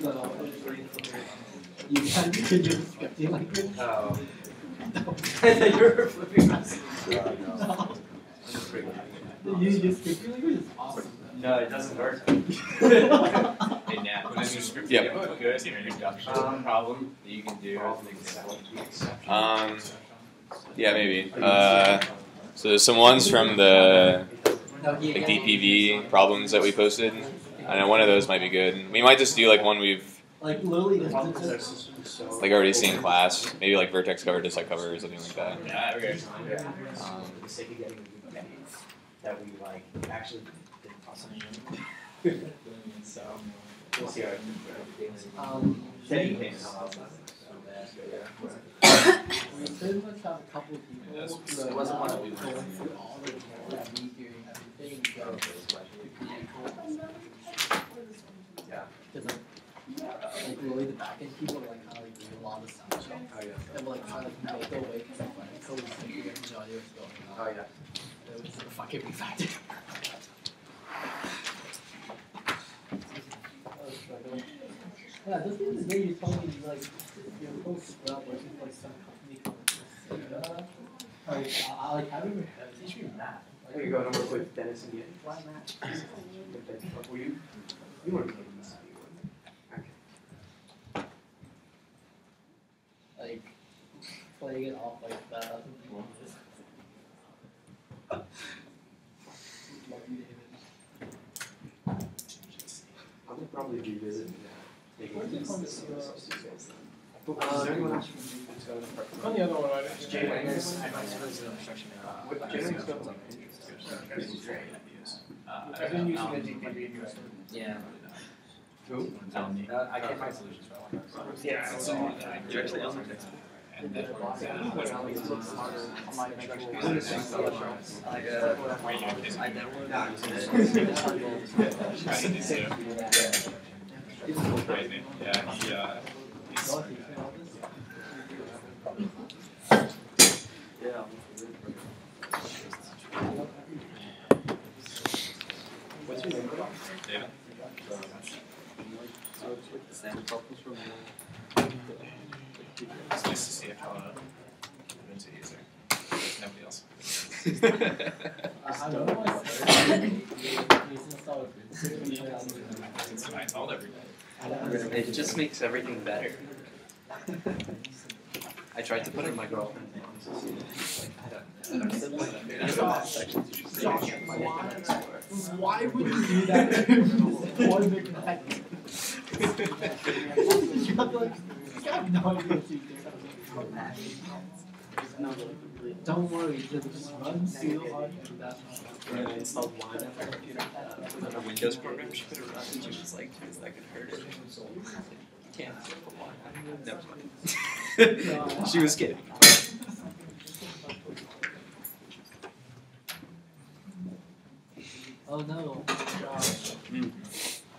So you can't do your scripting language. Oh. You're flipping us. No. Your scripting language is awesome. No, it doesn't work. Hey Nat, when is your script? Yep. You have a good introduction problem that you can do as an example. Yeah, maybe. So there's some ones from the like DPV problems that we posted. I know one of those might be good. We might just do like one we've Like literally, this like already seen in class. Maybe like vertex cover, disk cover, or something like that. Yeah, okay. For the sake of getting a good that we like actually didn't toss so we'll see how it we pretty much have a couple of people who wasn't one that we going through all the that we hearing everything. Yeah. Because like really the back end people are like kind of like doing a lot of the sound stuff. Oh yeah. And we're like trying to make their way because like so we think we get the audio is going on. Oh yeah. That was a fucking big factor. Yeah, this is the day you told me like you're supposed to scrub working for like some company called like how do you teach me math? There you go. And work with Dennis and Ian. Why math? Were you? You weren't taking this. Okay. Like playing it off like that. I would probably revisit that. Where's the COMPSCI? Is there anyone else from the On the other one, right? Jennings. What Jennings got I've been using the DPV. Yeah. Who? I can't find solutions for all that. Yeah, it's all Directly on the text. and then What's your name? David. It's nice to see how it's easier. There's nobody else. I don't know why It's my fault every day. It just makes everything better. I tried to put in my girlfriend. Why would you do that? You have no idea what you do. Don't worry, just run seal on that. I installed wine on her computer. On a Windows program, she put it run, and she was like, I could hurt it. Can't put wine. Never mind. She was kidding. Oh no, Josh.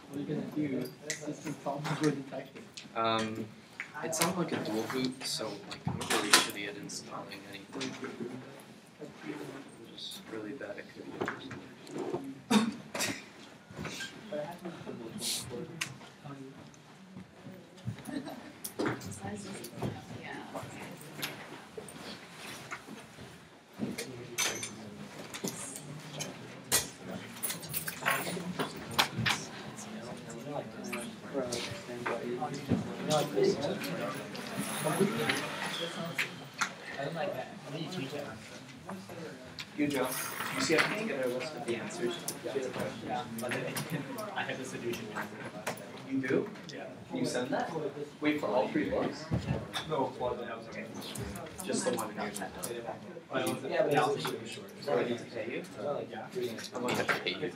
What are you gonna do? System problems were detected. It sounded like a dual boot, so like I'm really shitty at installing anything. I'm just really bad at computers. Good job. You see, I can get a list of the answers to the questions. Yeah, but then I have the solution. You do? Yeah. Can you send that? Wait for all 3 books? No, well, that was okay. Just the one here. Yeah, but I'll take it short. Do I need to pay you? Yeah. How much I pay you?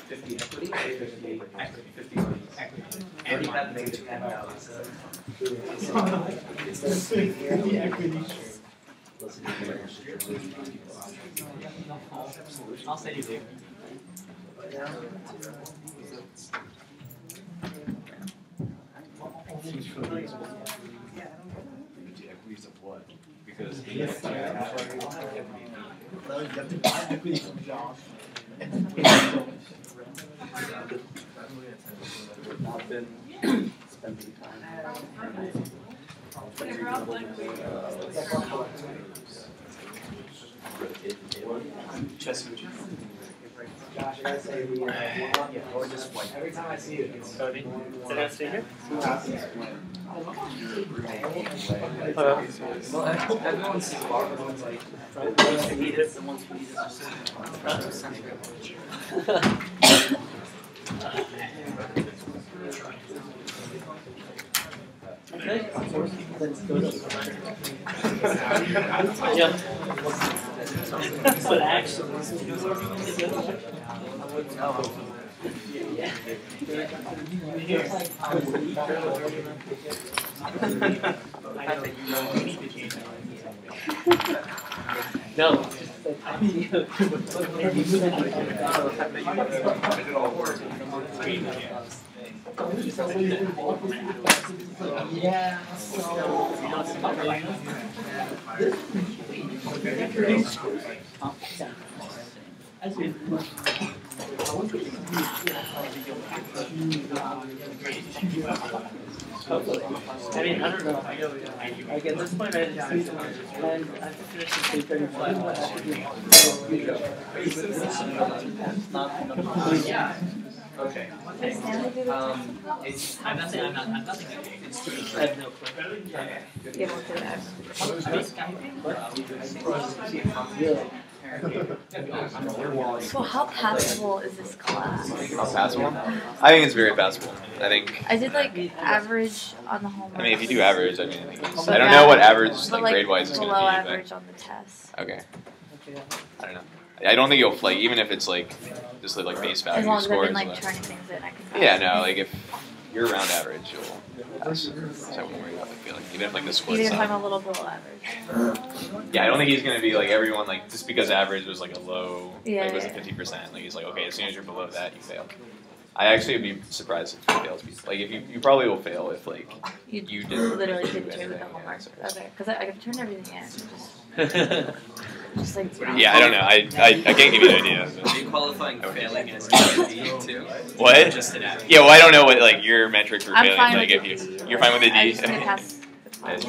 50 equity or 50 Equity. 50 money? Equity. And you have negative $10. It's the equity. I'll say you do. Equities of what? Because You have to buy equity from Josh. Not been Josh, I gotta say the or just white. Every time I see you, it's Cody. Is that sticker? Well, everyone's smart. Everyone's like, wants to eat it and wants to eat it. Yeah. But actually, no. I mean, yeah, I mean, I don't know. Like at this point, I just and I have to finish the 3:35. Okay. I'm not saying I'm nothing. I have no clue. Yeah, we'll do that. So how passable is this class? How passable? I think it's very passable. I think. I did like average on the homework. I mean, if you do average, I mean, I think it's, But I don't know what average but like grade wise is going to below be. average on the test. But, okay. I don't know. I don't think you'll like even if it's like just like base value As long as I've scores. been like turning things in, I can. Yeah, no, like if you're around average, you'll pass. So I wouldn't worry about the feeling. Even if like the score. Even if I'm a little below average. Yeah, I don't think he's gonna be like everyone like just because average was like a low, Yeah, like was yeah. 50%. Like he's like, okay, as soon as you're below that, you fail. I actually would be surprised if you fail. Like if you probably will fail if like You didn't literally do didn't do the anything, homework. yeah, so. Okay, because I've turned everything in. Just like. Yeah, I don't know. I can't give you an idea. Are you qualifying failing as a D too? What? Just an average. Yeah, well, I don't know what like your metric for I'm failing. fine Like with if the D. you're fine with the D. I just need to pass the class.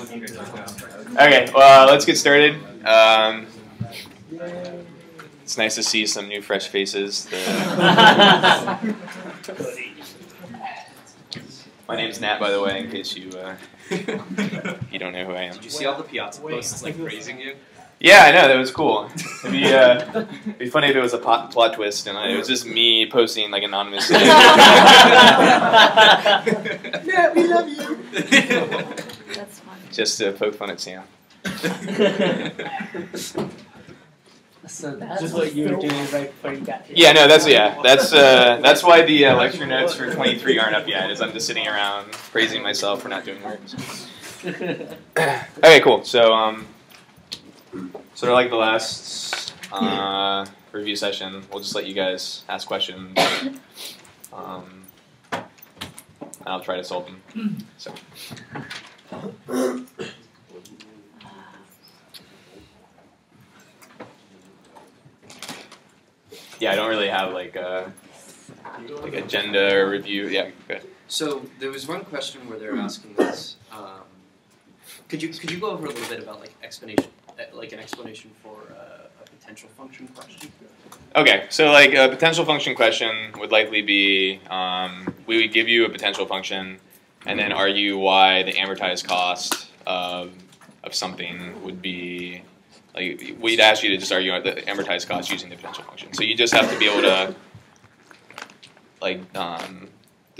Okay, well, let's get started. It's nice to see some new, fresh faces. My name's Nat, by the way, in case you you don't know who I am. Did you see all the Piazza posts like praising you? Yeah, I know, that was cool. It'd be funny if it was a plot twist and it was just me posting like anonymously. Yeah, we love you. That's fun. Just to poke fun at Sam. So that's what you were doing right before you got here. Yeah, no, that's why the lecture notes for 23 aren't up yet. Is I'm just sitting around praising myself for not doing work. Okay, cool. So sort of like the last review session, we'll just let you guys ask questions, and I'll try to solve them. So. Yeah, I don't really have like a agenda or review. Yeah, good. So there was one question where they're asking us. Could you go over a little bit about like an explanation for a potential function question? Okay, so like a potential function question would likely be we would give you a potential function and then argue why the amortized cost of something would be. Like we'd ask you to just argue the amortized cost using the potential function. So you just have to be able to like to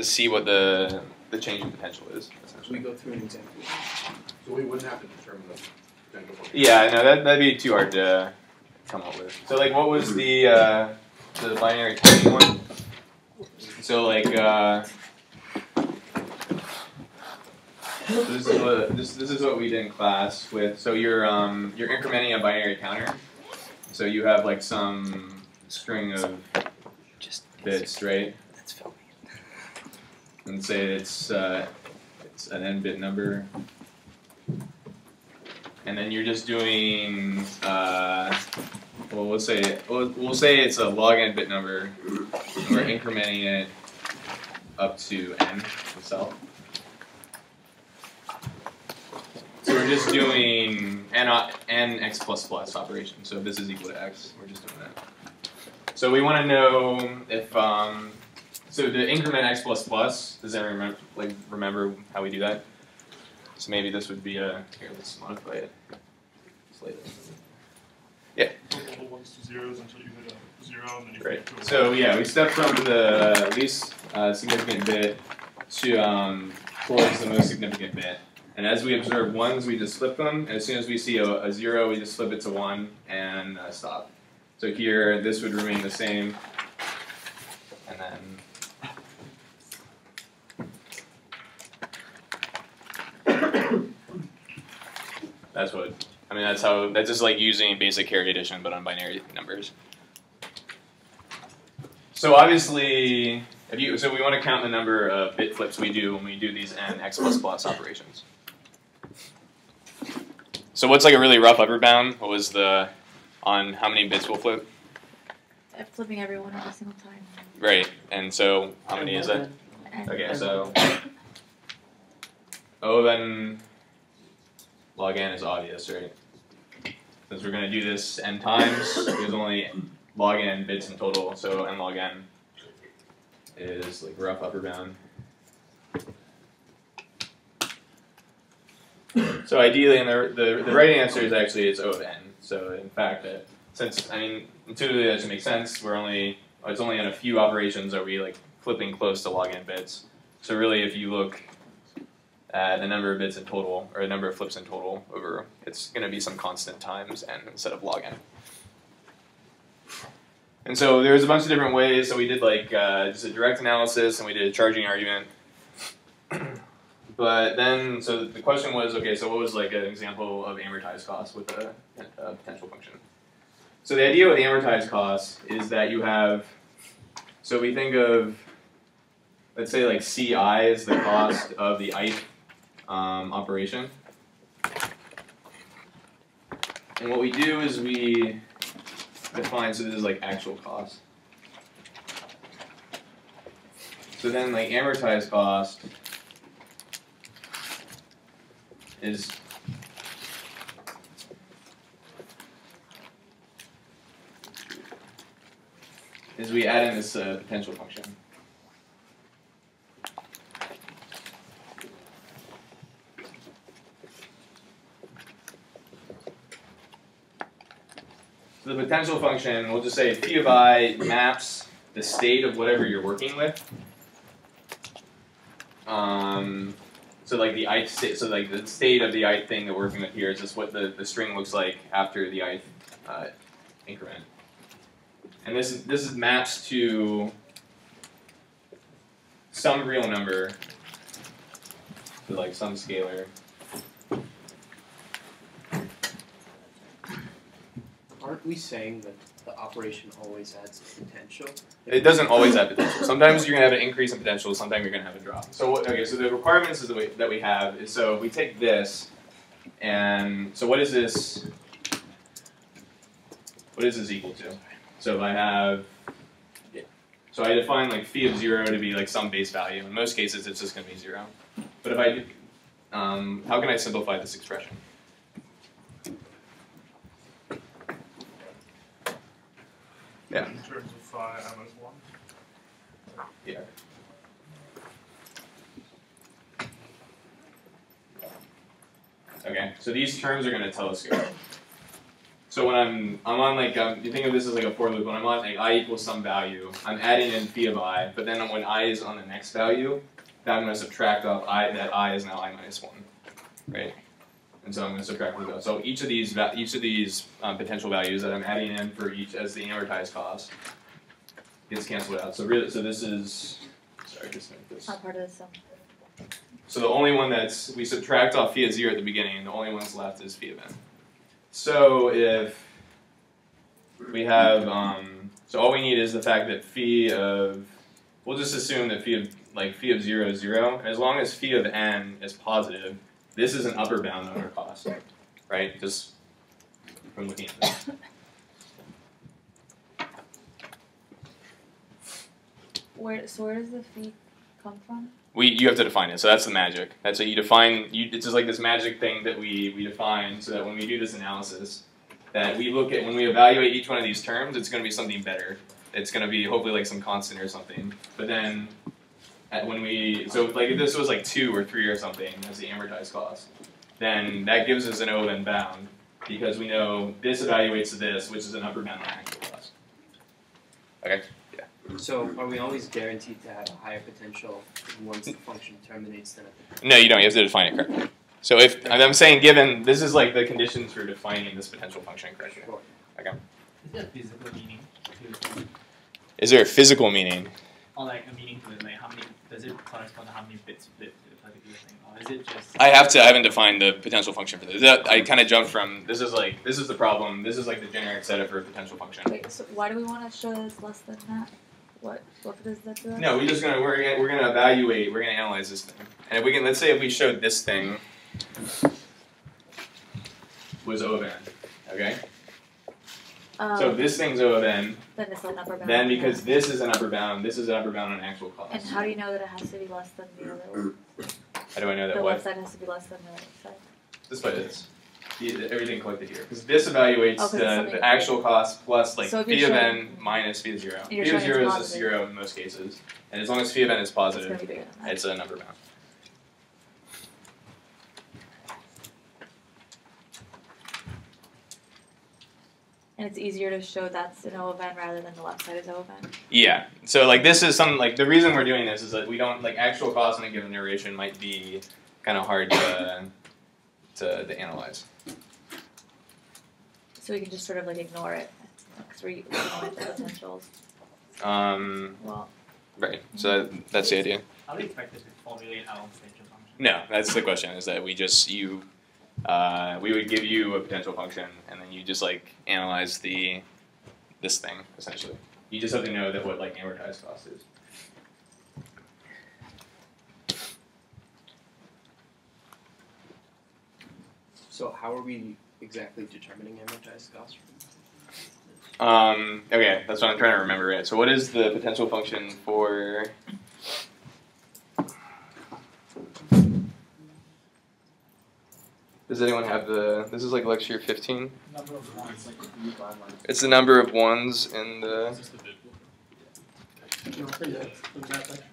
see what the change in potential is. We go through an example. So we wouldn't have to determine the potential function. Yeah, no, that'd be too hard to come up with. So like, what was the binary timing one? So like. This is what we did in class with. So you're incrementing a binary counter. So you have like some string of bits, right? And say it's an n-bit number, and then you're just doing we'll say it's a log n-bit number, and we're incrementing it up to n itself. So we're just doing n x plus plus operation. So if this is equal to x, we're just doing that. So we want to know if so to increment x plus plus. Does anyone remember how we do that? So maybe this would be a here. Let's modify it. Slightly. Yeah. All the ones to zeros until you hit a 0, and then you Right. flip to a So yeah, we step from the least significant bit to towards the most significant bit. And as we observe ones, we just flip them. And as soon as we see a 0, we just flip it to 1 and stop. So here, this would remain the same. And then that's what, I mean, that's just like using basic carry addition, but on binary numbers. So obviously, so we want to count the number of bit flips we do when we do these n x plus plus operations. So what's like a really rough upper bound? What was on how many bits we'll flip? Flipping everyone every single time. Right, and so how many is that? Okay, so then log n is obvious, right? Since we're going to do this n times, there's only log n bits in total, so n log n is like rough upper bound. So ideally, and the right answer is actually it's O of n. So in fact, since I mean intuitively that should make sense. It's only in a few operations are we like flipping close to log n bits. So really, if you look at the number of bits in total or the number of flips in total over, it's going to be some constant times n instead of log n. And so there's a bunch of different ways. So we did like just a direct analysis, and we did a charging argument. But then, so the question was, okay, so what was like an example of amortized cost with a potential function? So the idea with amortized cost is that you have, so we think of, let's say like CI is the cost of the ith operation. And what we do is we define, so this is like actual cost. So then like amortized cost is we add in this potential function. So the potential function, we'll just say phi of I maps the state of whatever you're working with. So like the ith state, so like the state of the ith thing that we're working with here is just what the string looks like after the ith increment. And this is maps to some real number, so like some scalar. Aren't we saying that the operation always adds potential? It doesn't always have potential. Sometimes you're going to have an increase in potential, sometimes you're going to have a drop. So so the requirements is that we have is, so we take this, and so what is this equal to? So if I have, so I define like phi of 0 to be like some base value. In most cases, it's just going to be 0. But if I do, how can I simplify this expression? Yeah. In terms of phi, m is 1. Yeah. Okay, so these terms are going to telescope. So when I'm on like, you think of this as like a for loop, when I'm on like I equals some value, I'm adding in phi of I, but then when I is on the next value, then I'm going to subtract off that I is now I minus 1, right? And so I'm going to subtract those out. So each of these potential values that I'm adding in for each as the amortized cost gets canceled out. So really, so this is, sorry, just make this. Not part of the sum. So the only one we subtract off phi of 0 at the beginning, and the only one that's left is phi of n. So if we have, so all we need is the fact that phi of, we'll just assume that phi of 0 is 0, and as long as phi of n is positive, this is an upper bound on our cost, right? Just from looking at this. So where does the phi come from? You have to define it. So that's the magic. That's what you define. It's just like this magic thing that we define so that when we do this analysis, that we look at when we evaluate each one of these terms, it's going to be something better. It's going to be hopefully like some constant or something. But then when so like if this was like 2 or 3 or something as the amortized cost, then that gives us an O(n) bound because we know this evaluates to this, which is an upper bound on actual cost. Okay. So are we always guaranteed to have a higher potential once the function terminates than at the No, you don't. You have to define it correctly. So if I'm saying given, this is like the conditions for defining this potential function correctly. Sure. Okay. Is there a physical meaning to it? Is there a physical meaning? Or like a meaning to it, like how many, does it correspond to how many bits flip to a particular thing? Or is it just... I haven't defined the potential function for this. I kind of jumped from, this is the problem, this is like the generic setup for a potential function. Wait, so why do we want to show that it's less than that? What does that do? No, we're gonna evaluate, we're gonna analyze this thing. And if we can, let's say if we showed this thing was O of n, okay? So if this thing's O of n, then it's an upper bound. then because this is an upper bound, this is an upper bound on actual cost. And how do you know that it has to be less than the other one? How do I know that The what? left side has to be less than the right side. This way it is. Everything collected here. Because this evaluates the actual cost plus like So if phi you're of showing- n minus phi of 0. Phi You're of showing 0 it's is positive. 0 in most cases. And as long as phi of n is It's going to positive, be bigger than that. it's a number bound. And it's easier to show that's an O of n rather than the left side is O of n. Yeah. So like this is some like the reason we're doing this is that we don't like actual cost in a given iteration might be kind of hard to analyze. So we can just sort of like ignore it. Because we're ignoring the potentials. Well, Right. So that's the idea. Are we expected to formulate our own potential function? No, that's the question. Is that we would give you a potential function, and then you just like analyze this thing essentially. You just have to know that what like amortized cost is. So how are we exactly determining amortized cost? Okay, that's what I'm trying to remember. Right. So what is the potential function for? Does anyone have this is like lecture 15? Number of ones, like It's the number of ones in the... Is this the big book? You want to that lecture?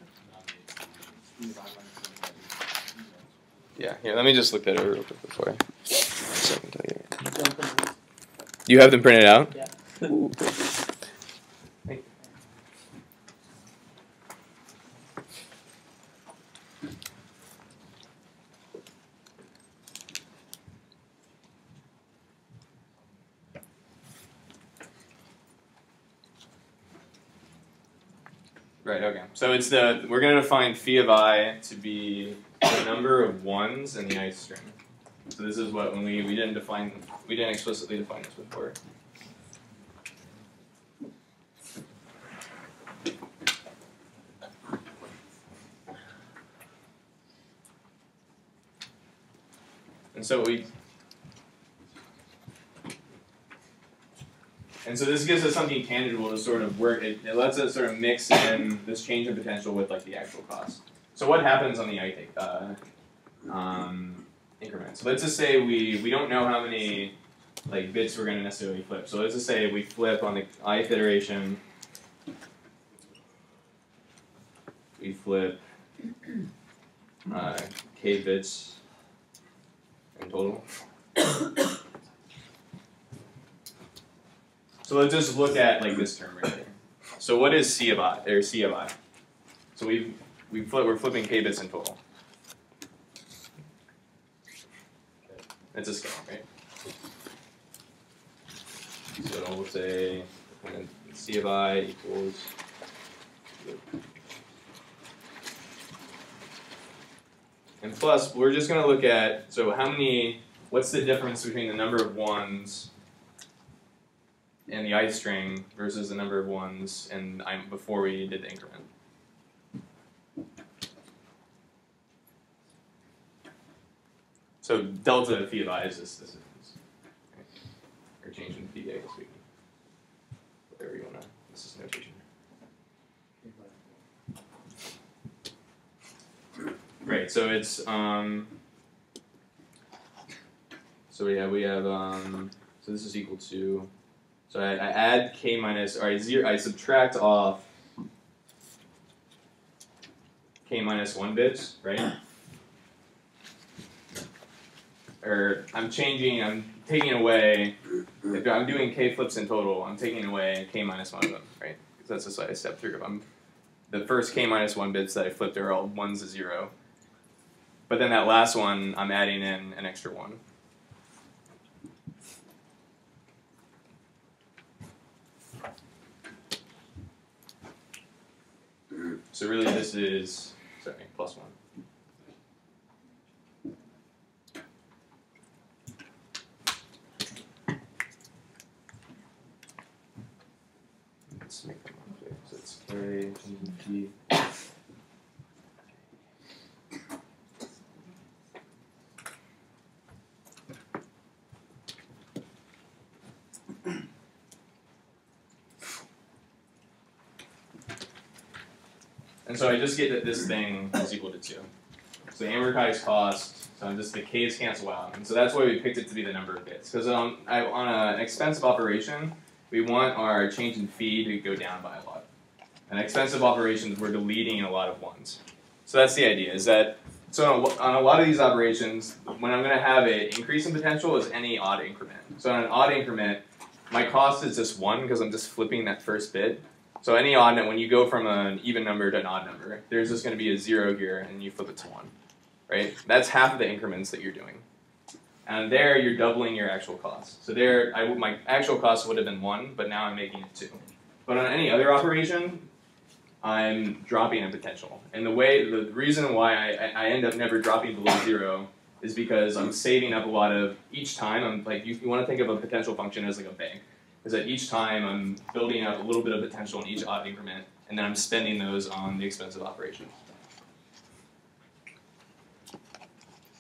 Yeah, here, let me just look that over real quick before I tell you. Do you have them printed out? Yeah. Ooh. Right, okay. So we're going to define phi of I to be the number of ones in the ith string. So this is what, when we didn't explicitly define this before. And so this gives us something tangible to sort of work. It lets us sort of mix in this change in potential with like the actual cost. So what happens on the ith increment? So let's just say we don't know how many like bits we're going to necessarily flip. So let's just say we flip on the ith iteration. We flip k bits in total. So let's just look at like this term right here. So what is C of I or C of I? So we're flipping k bits in total. It's a scale, right? So we'll say C of I equals. And plus, we're just going to look at, so what's the difference between the number of ones in the ith string versus the number of ones before we did the increment. So delta phi of I is this difference. Right? Or change in phi, I guess we can, whatever you want to, this is notation. right. So it's so yeah, we have so this is equal to, so I add k minus, or I subtract off k minus 1 bits, right? Or I'm taking away, if I'm doing k flips in total, I'm taking away k minus 1 of them, right? Because that's just what I step through. The first k minus 1 bits that I flipped are all 1s to 0. But then that last one, I'm adding in an extra 1. So really this is, sorry, plus 1. Let's make them okay. So it's K, G, and so I just get that this thing is equal to 2. So the amortized cost, so the k's cancel out. And so that's why we picked it to be the number of bits. Because on an expensive operation, we want our change in fee to go down by a lot. And expensive operations, we're deleting a lot of 1s. So that's the idea, is that, so on a lot of these operations, when I'm going to have an increase in potential is any odd increment. So on an odd increment, my cost is just 1 because I'm just flipping that first bit. So any odd number, when you go from an even number to an odd number, there's just going to be a 0 here, and you flip it to 1, right? That's half of the increments that you're doing. And there, you're doubling your actual cost. So there, my actual cost would have been 1, but now I'm making it 2. But on any other operation, I'm dropping in potential. And the reason why I end up never dropping below 0 is because I'm saving up a lot of, each time, I'm like, you want to think of a potential function as like a bank. Is that each time I'm building up a little bit of potential in each odd increment, and then I'm spending those on the expensive operation.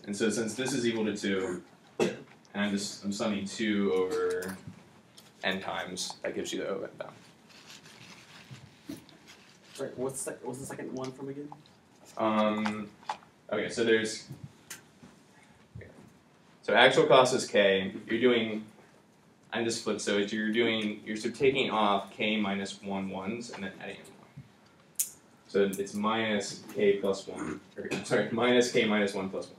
And so since this is equal to 2, and I'm summing 2 over n times, that gives you the O bound. Sorry, what's the second one from again? Okay, so there's, so actual cost is k. You're doing, I'm just flipped, so you're taking off k minus 1 1s and then adding in 1. So it's minus k plus 1, or sorry, minus k minus 1 plus 1.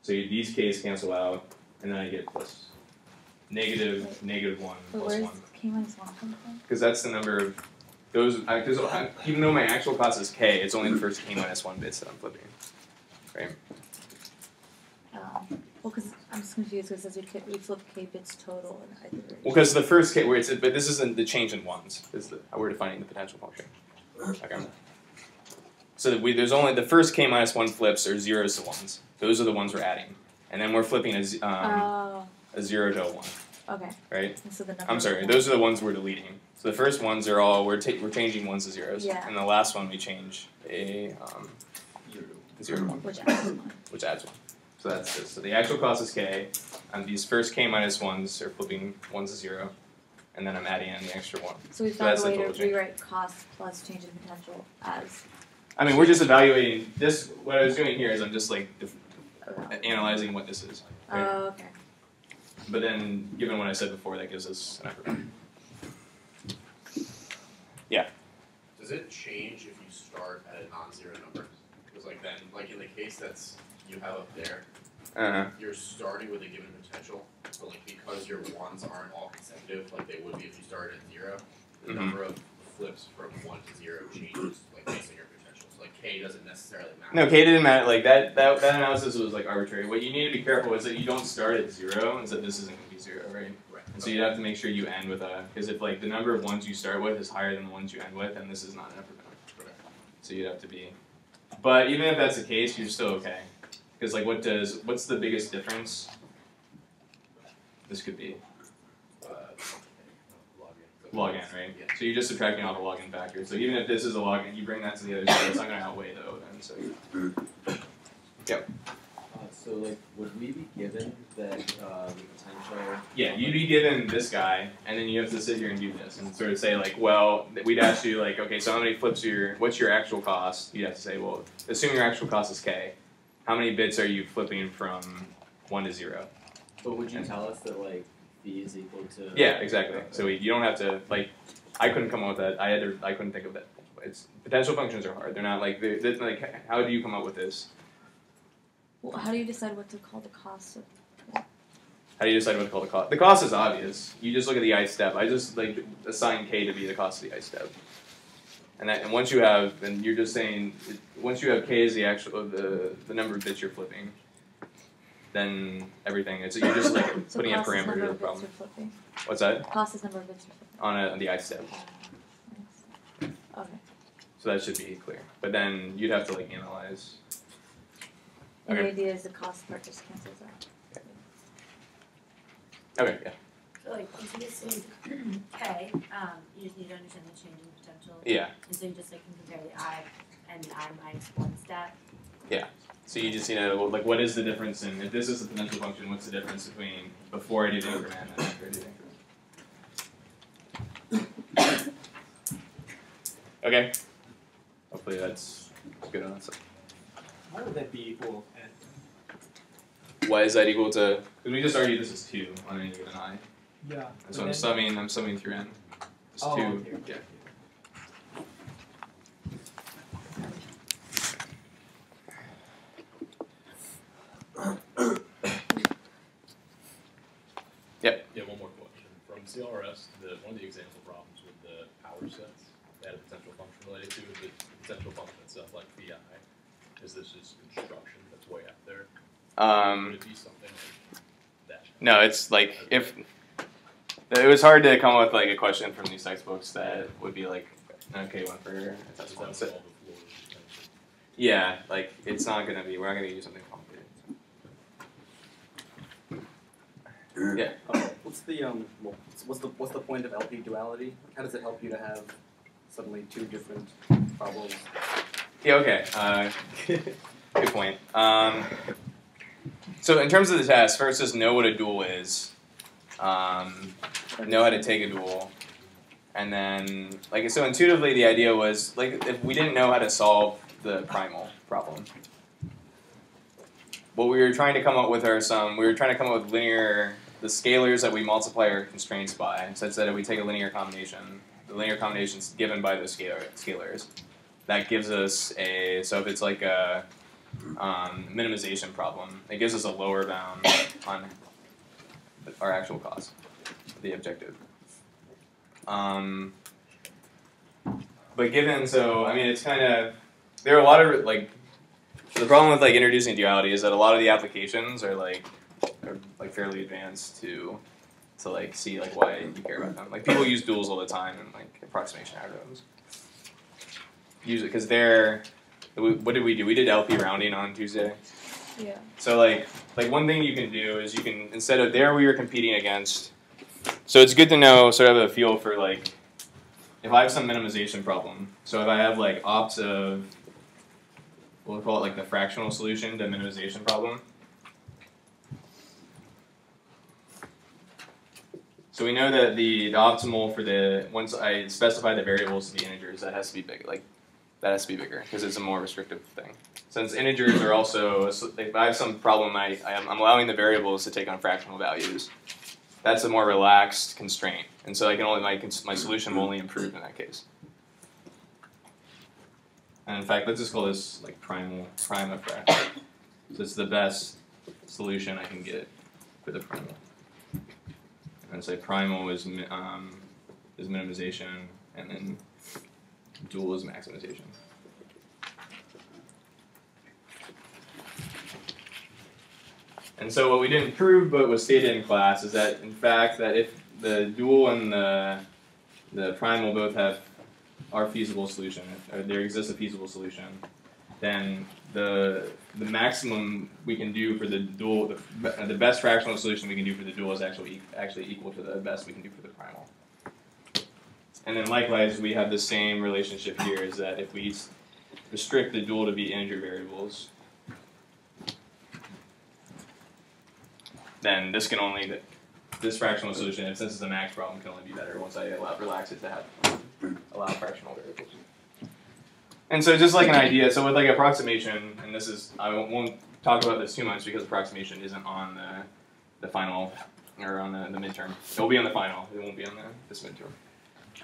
So these k's cancel out, and then I get plus negative 1 But plus where's 1. k minus 1 come from? Because that's the number of those, because even though my actual cost is k, it's only the first k minus 1 bits that I'm flipping, right? Well, because I'm just confused because it says we flip k bits total and iteration. Well, because the first k, where it's, but this isn't the change in 1s, is how we're defining the potential function. Okay. So there's only, the first k minus 1 flips are 0s to 1s. Those are the ones we're adding. And then we're flipping a 0 to a 1. Okay. Right? And so the number I'm sorry, those are the ones we're deleting. So the first ones are all, we're changing 1s to 0s. Yeah. And the last one we change a 0 to 1. Which adds 1. Which adds 1. So that's this. So the actual cost is k, and these first k minus 1s are flipping 1s to 0, and then I'm adding in the extra 1. So we found a way to rewrite cost plus change in potential as... I mean, we're just evaluating this. What I was doing here is I'm just like analyzing what this is. Right? Oh, okay. But then, given what I said before, that gives us an upper. Yeah. Does it change if you start at a non-zero number? Because like then, like in the case that's you have up there, you're starting with a given potential, but like because your 1s aren't all consecutive, like they would be if you started at 0, the number of flips from 1 to 0 changes, like based on your potential. So like k doesn't necessarily matter. No, k didn't matter. Like that analysis was like arbitrary. What you need to be careful is that you don't start at 0, and so this isn't going to be 0, right? Right. And so you have to make sure you end with a, because if like the number of 1s you start with is higher than the ones you end with, then this is not an upper bound. Right. So you'd have to be, but even if that's the case, you're still okay. Because like what's the biggest difference? This could be log n, right? Yeah. So you're just subtracting off a log n factor. So even if this is a log n, you bring that to the other side, it's not going to outweigh the O then. So yep. So like, would we be given that the potential? Yeah, you'd be given this guy, and then you have to sit here and do this, and sort of say like, well, we'd ask you like, okay, so how many flips what's your actual cost? You'd have to say, well, assume your actual cost is k, how many bits are you flipping from 1 to 0? But would you tell us that like b is equal to? Yeah, exactly. So you don't have to like. I couldn't come up with that. I couldn't think of that. It's potential functions are hard. They're not like they're like. How do you come up with this? Well, how do you decide what to call the cost of? How do you decide what to call the cost? The cost is obvious. You just look at the ith step. I just like assign k to be the cost of the ith step. And once you have, and you're just saying, once you have k as the actual the number of bits you're flipping, then everything. You're just like So putting a cost is parameter number to the of bits problem. you're flipping. What's that? Cost is number of bits you're flipping. On the ith step. Okay. So that should be clear. But then you'd have to like analyze. And Okay. the idea is the cost part just cancels out. Okay, yeah. So like, if you assume K, you just need to understand the change in potential. Yeah. And so you just like can compare the I and the I minus 1 stat. So you just like what is the difference in if this is the potential function, what's the difference between before I do the increment and after I do the increment? Okay. Hopefully that's good on that side. Why would that be equal n? Why is that equal to? Because we just argued this is 2 on any given I. Yeah. And so I'm summing through n. It's 2. Okay. Yeah. Yep. Yeah, one more question. From CRS, one of the example problems with the power sets, they had a potential function related to it. The potential function itself, like phi, is this just construction that's way out there? Would it be something like that? No, it's like if it was hard to come up with like a question from these textbooks that would be like an okay one for a test one. So, yeah, like it's not gonna be. We're not gonna use something complicated. Yeah. What's the point of LP duality? How does it help you to have suddenly 2 different problems? Yeah. Okay. Good point. So in terms of the test, first just know what a dual is. Know how to take a dual. And then, like, so intuitively the idea was, like, if we didn't know how to solve the primal problem, what we were trying to come up with are we were trying to come up with the scalars that we multiply our constraints by, such that if we take a linear combination, the linear combination is given by those scalars. That gives us so if it's like a minimization problem, it gives us a lower bound on our actual cost, the objective. But it's kind of, there are a lot of, like, the problem with, like, introducing duality is that a lot of the applications are fairly advanced to like, see, like, why you care about them. Like, people use duals all the time in, like, approximation algorithms. Use it, because what did we do? We did LP rounding on Tuesday. Yeah. So, like one thing you can do is instead of we were competing against, so it's good to know, sort of a feel for, like, if I have some minimization problem, so if I have, like, ops of, we'll call it, like, the fractional solution to a minimization problem. So we know that the optimal for once I specify the variables to be integers, that has to be big, that has to be bigger, because it's a more restrictive thing. Since integers are also, if I have some problem, I'm allowing the variables to take on fractional values. That's a more relaxed constraint, and so I can only my solution will only improve in that case. And in fact, let's just call this like prima fraction. So it's the best solution I can get for the primal. And say primal is minimization, and then dual is maximization. And so what we didn't prove, but was stated in class, is that in fact that if the dual and the primal both are feasible solution, or there exists a feasible solution, then the maximum we can do for the dual, the best fractional solution we can do for the dual is actually equal to the best we can do for the primal. And then likewise, we have the same relationship here, is that if we restrict the dual to be integer variables, then this fractional solution, since it's a max problem, can only be better once I relax it to allow fractional variables. And so just like an idea, so with like approximation, and this is, I won't talk about this too much because approximation isn't on the final or on the midterm. It will be on the final. It won't be on this midterm.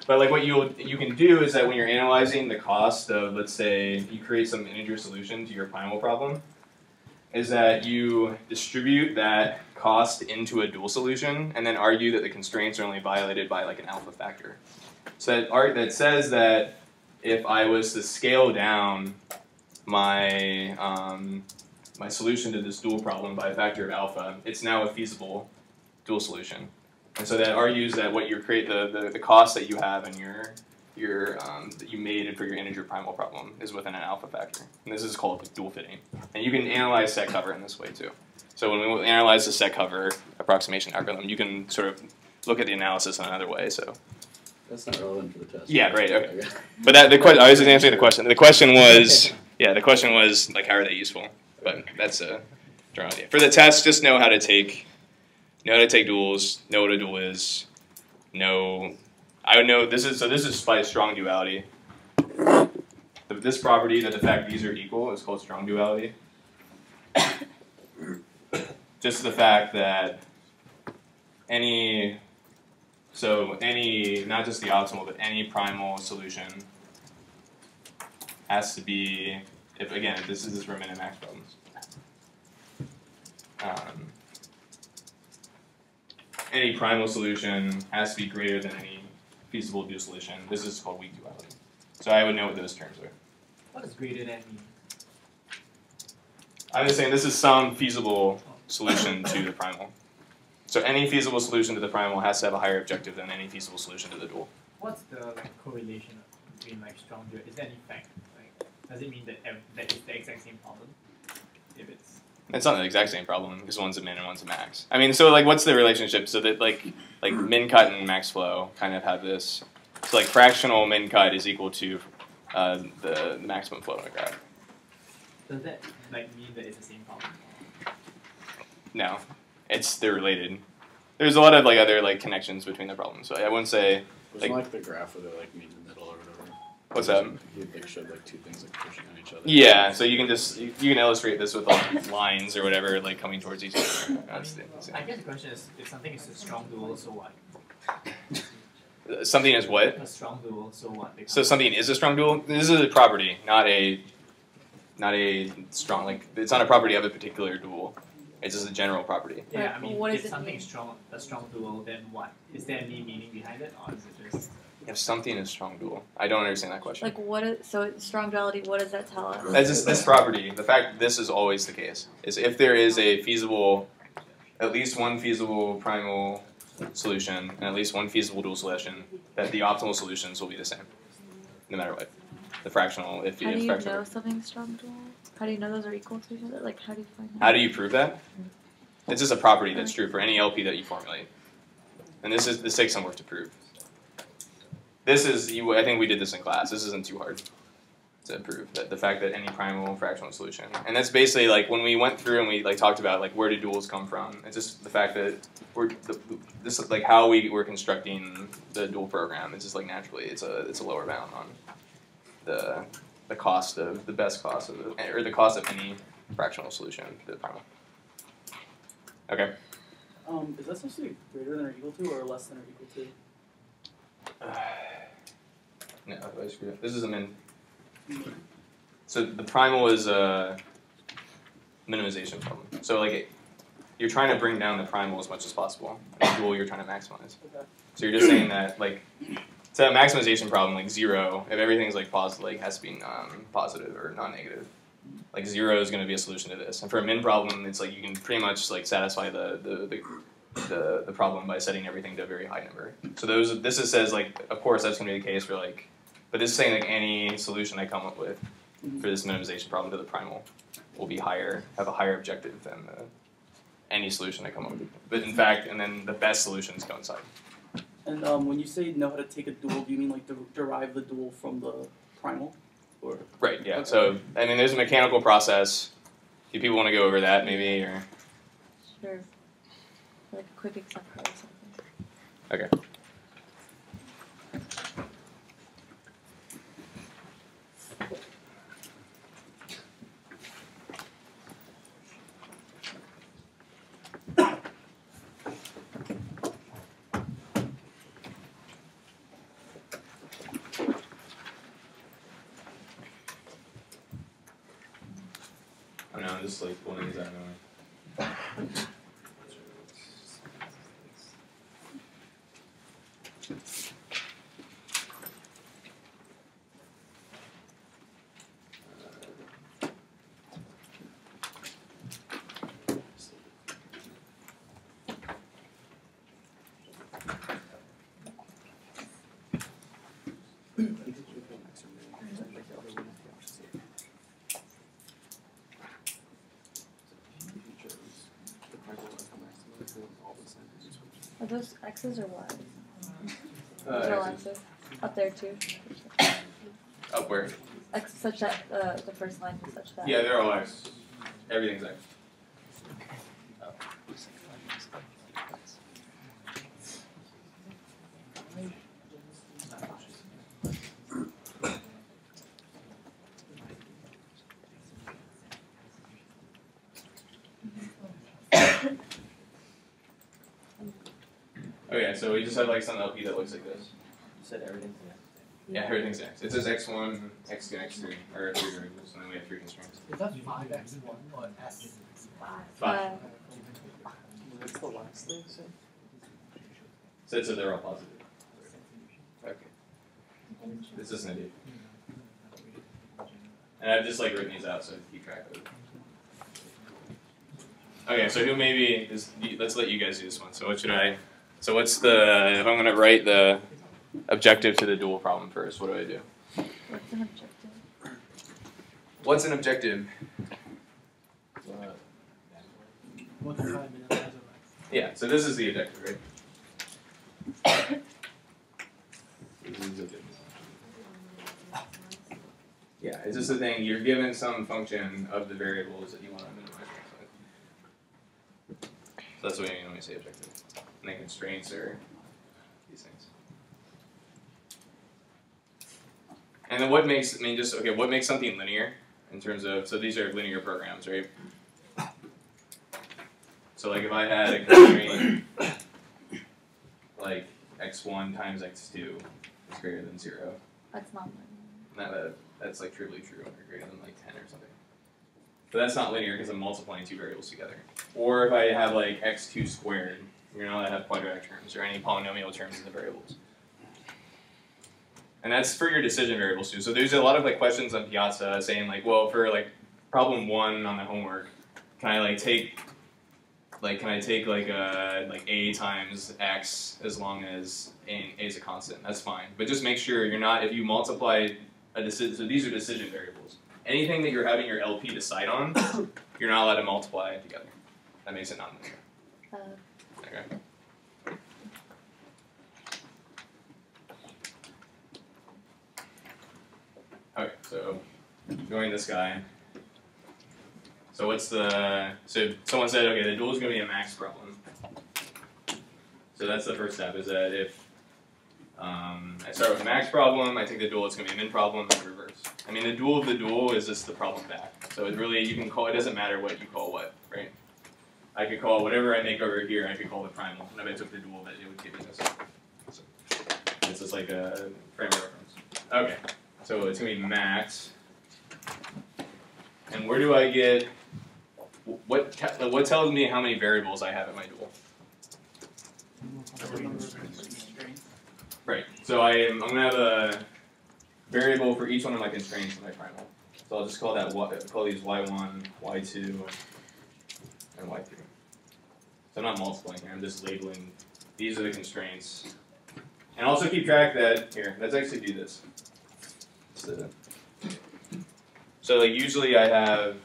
But like what you can do is that when you're analyzing the cost of, let's say, you create some integer solution to your primal problem, is that you distribute that cost into a dual solution and then argue that the constraints are only violated by like an alpha factor. So that says that if I was to scale down my my solution to this dual problem by a factor of alpha, it's now a feasible dual solution. And so that argues that what you create the cost that you have in that you made for your integer primal problem is within an alpha factor. And this is called dual fitting. And you can analyze set cover in this way too. So when we analyze the set cover approximation algorithm, you can sort of look at the analysis in another way. So that's not relevant for the test. Yeah, right. Okay. But I was just answering the question. The question was, the question was like, how are they useful? But that's a general idea. For the test, just know how to take duals, know what a dual is, I would know this is by strong duality. This property that the fact these are equal is called strong duality. Just the fact that not just the optimal, but any primal solution has to be, if this is for min and max problems. Any primal solution has to be greater than any feasible dual solution. This is called weak duality. So I would know what those terms are. What does greater than mean? I'm just saying this is some feasible solution to the primal. So any feasible solution to the primal has to have a higher objective than any feasible solution to the dual. What's the correlation between strong duality? Is there any fact? Does it mean that it's the exact same problem? If it's not the exact same problem because one's a min and one's a max. I mean, so what's the relationship? So that like min cut and max flow kind of have this. So fractional min cut is equal to the maximum flow in a graph. Does that mean that it's the same problem? No, they're related. There's a lot of other connections between the problems. So I wouldn't say Wasn't the graph where they're meet in the middle or whatever. What's that? You showed two things pushing on each other. Yeah, so you can illustrate this with lines or whatever coming towards each other. I guess the question is, if something is a strong dual, so what? Something is what? A strong dual, so what? So something is a strong dual. This is a property, not a strong it's not a property of a particular dual. It's just a general property. Yeah, I mean, if something is a strong dual, then what? Is there any meaning behind it, or is it just? If something is strong dual, I don't understand that question. So strong duality? What does that tell us? That's just this property. The fact that this is always the case is if there is at least one feasible primal solution and at least one feasible dual solution, that the optimal solutions will be the same, no matter what. The fractional, How do you know something's strong dual? How do you know those are equal to each other? How do you find that? How do you prove that? It's just a property that's true for any LP that you formulate, and this takes some work to prove. I think we did this in class. This isn't too hard to prove that the fact that any primal fractional solution, and that's basically when we went through and we talked about where do duals come from. It's just the fact that this is how we're constructing the dual program. It's just naturally it's a lower bound on the cost of the best cost of the cost of any fractional solution to the primal. Okay. Is that supposed to be greater than or equal to, or less than or equal to? No, I screwed up. This is a min. So the primal is a minimization problem. So you're trying to bring down the primal as much as possible. And the dual you're trying to maximize. Okay. So you're just saying that it's a maximization problem 0. If everything's positive, has to be positive or non-negative. 0 is going to be a solution to this. And for a min problem, it's you can pretty much satisfy the problem by setting everything to a very high number. So this says of course that's going to be the case for but this is saying any solution I come up with for this minimization problem to the primal will be have a higher objective than any solution I come up with. But in fact, and then the best solutions coincide. And when you say know how to take a dual, do you mean derive the dual from the primal? Or? Right, yeah. Okay. So, I mean, there's a mechanical process. Do people want to go over that maybe? Or? Sure. A quick example or something. Okay. I don't know, I'm just like pulling these out of nowhere. Are those X's or Y's? Those are all X's. Up there too. Up where? X such that the first line is such that. Yeah, they're all X. Everything's X. Okay, so we just have like some LP that looks like this. You said everything's X. Yeah, everything's X. It says X1, X2, X3, or 3 variables, and then we have 3 constraints. Is that 5x1 or s? 5. What's the last thing? So they're all positive. Okay. This is an idea. And I've just like written these out so I can keep track of it. Okay, so who maybe is, let's let you guys do this one. So what should I, so what's the, if I'm going to write the objective to the dual problem first, what do I do? What's an objective? What's an objective? What's the 5 minute size of x? Yeah, so this is the objective, right? Yeah, it's just the thing, you're given some function of the variables that you want to minimize. So that's what I mean when we say objective. And then constraints are these things. And then what makes, what makes something linear in terms of, so these are linear programs, right? So like if I had a constraint like x1 times x2 is greater than 0. That's not linear. That's like trivially true, or greater than like 10 or something. But that's not linear because I'm multiplying 2 variables together. Or if I have like x2 squared, you're not allowed to have quadratic terms or any polynomial terms in the variables. And that's for your decision variables too. So there's a lot of like questions on Piazza saying like, well, for like problem 1 on the homework, can I like take like a times x as long as a is a constant? That's fine. But just make sure you're not, if you multiply a decision, so these are decision variables. Anything that you're having your LP decide on, you're not allowed to multiply together. That makes it nonlinear. Okay. Okay, so going this guy. So what's the, so someone said, okay, the dual is going to be a max problem. So that's the first step, is that if I start with a max problem, I think the dual is going to be a min problem, and reverse. I mean, the dual of the dual is just the problem back. So it really, you can call, it doesn't matter what you call what, right? I could call whatever I make over here, I could call it primal. And if I took the dual, that it would give me this. So it's just like a frame of reference. Okay, so it's going to be max. And where do I get, what tells me how many variables I have in my dual? Right, so I'm going to have a variable for each one of my constraints in my primal. So I'll just call that call these y1, y2, and y3. So I'm not multiplying here, I'm just labeling, these are the constraints. And also keep track that, here, let's actually do this. So like usually I have,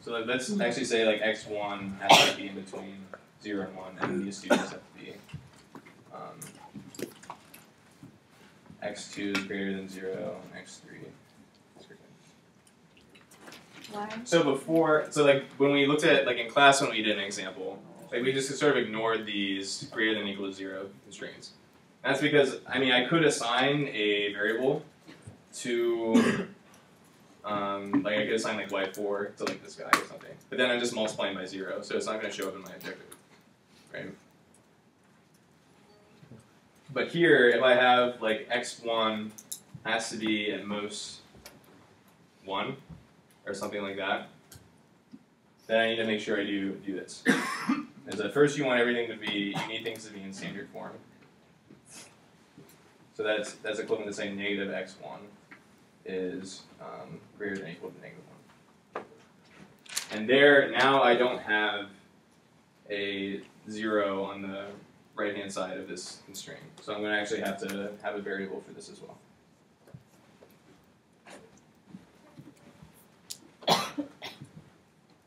so like let's actually say like x1 has to be in between 0 and 1, and these two just have to be x2 is greater than 0, and x3 is greater than 0. Why? So before, so like when we looked at, like in class when we did an example, like we just sort of ignored these greater than or equal to 0 constraints. That's because, I mean, I could assign a variable to, like I could assign like y4 to like this guy or something. But then I'm just multiplying by 0, so it's not going to show up in my objective, right? But here, if I have like x1 has to be at most 1 or something like that, then I need to make sure I do this. Is at first you want everything to be, you need things to be in standard form. So that's equivalent to saying negative x1 is greater than or equal to negative 1. And there, now I don't have a 0 on the right-hand side of this constraint. So I'm going to actually have to have a variable for this as well.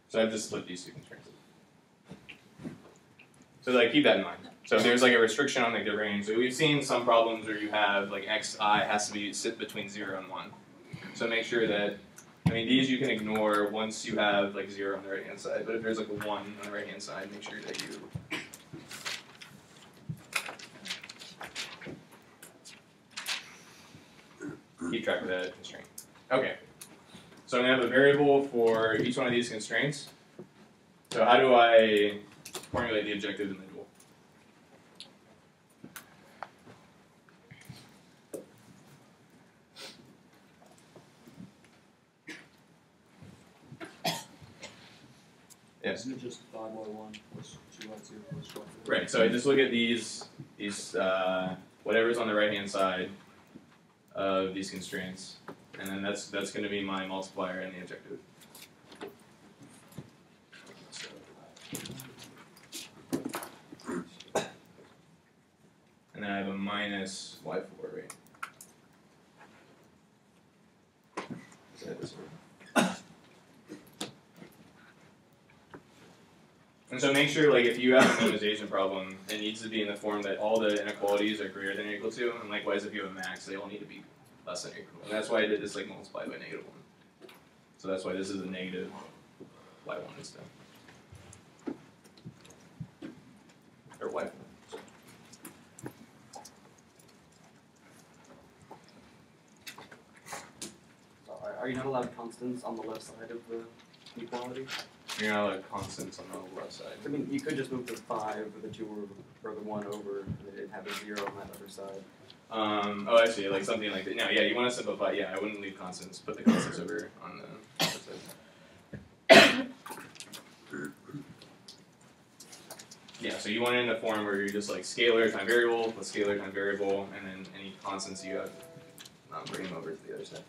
So I've just split these two constraints. So like keep that in mind. So if there's like a restriction on like the range, so we've seen some problems where you have like xi has to sit between 0 and 1. So make sure that, I mean, these you can ignore once you have like 0 on the right hand side, but if there's like a 1 on the right hand side, make sure that you keep track of that constraint. Okay. So I'm going to have a variable for each one of these constraints. So how do I formulate the objective in the dual? Isn't it just 5y1 plus 2y2 plus 4? Right, so I just look at these whatever's on the right-hand side of these constraints, and then that's going to be my multiplier and the objective. And then I have a minus y4, right? Is that this one? And so make sure, like, if you have a minimization problem, it needs to be in the form that all the inequalities are greater than or equal to, and likewise, if you have a max, they all need to be less than or equal. And that's why I did this, like, multiplied by negative 1. So that's why this is a negative y1 instead. Or y4. Are you not allowed constants on the left side of the equality? You're not allowed constants on the left side. I mean, you could just move the 5 or the 2 or the 1 over and then have a 0 on that other side. Oh, I see, like something like that. No, yeah, you want to simplify. Yeah, I wouldn't leave constants. Put the constants over on the left side. Yeah, so you want it in a form where you're just like scalar times variable plus scalar times variable, and then any constants you have, bring them over to the other side.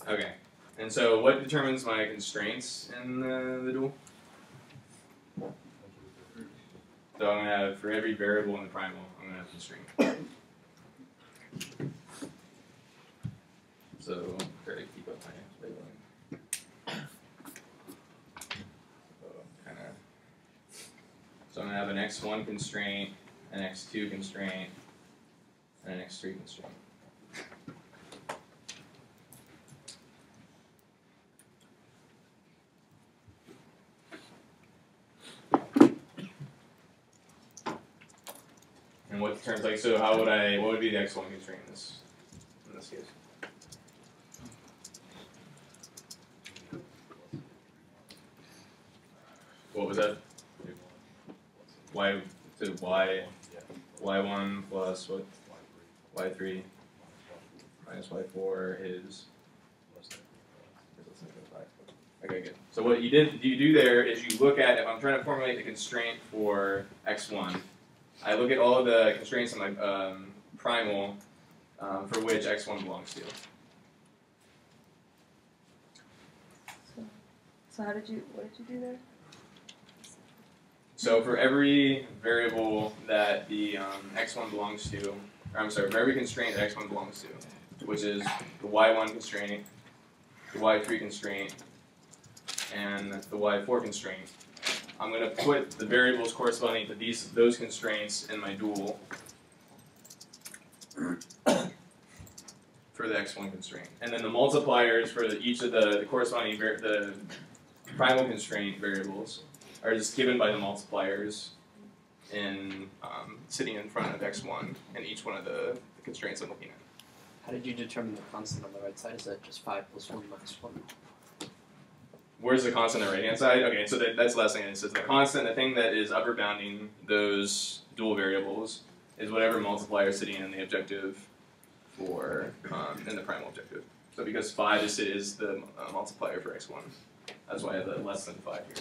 Okay, and so what determines my constraints in the dual? So I'm going to have, for every variable in the primal, I'm going to have constraint. So try to keep up my labeling. So I'm going to have an x1 constraint, an x2 constraint, and an x3 constraint. And what terms, like, so how would what would be the x1 constraint in this case? What was that? Y1 plus what? Y3 minus Y4 is. Okay, good. So what you do there is you look at, if I'm trying to formulate the constraint for x1, I look at all of the constraints in my primal for which x1 belongs to. So what did you do there? So for every variable that the x1 belongs to, or I'm sorry, for every constraint that x1 belongs to, which is the y1 constraint, the y3 constraint, and the y4 constraint, I'm going to put the variables corresponding to those constraints in my dual for the x1 constraint. And then the multipliers for each of the corresponding the primal constraint variables are just given by the multipliers in sitting in front of x1 and each one of the constraints I'm looking at. How did you determine the constant on the right side? Is that just 5 plus 1 minus 1? Where's the constant on the right-hand side? Okay, so that's the last thing. It says the constant, the thing that is upper bounding those dual variables, is whatever multiplier is sitting in the objective for in the primal objective. So because 5 is the multiplier for x1, that's why I have the less than 5 here.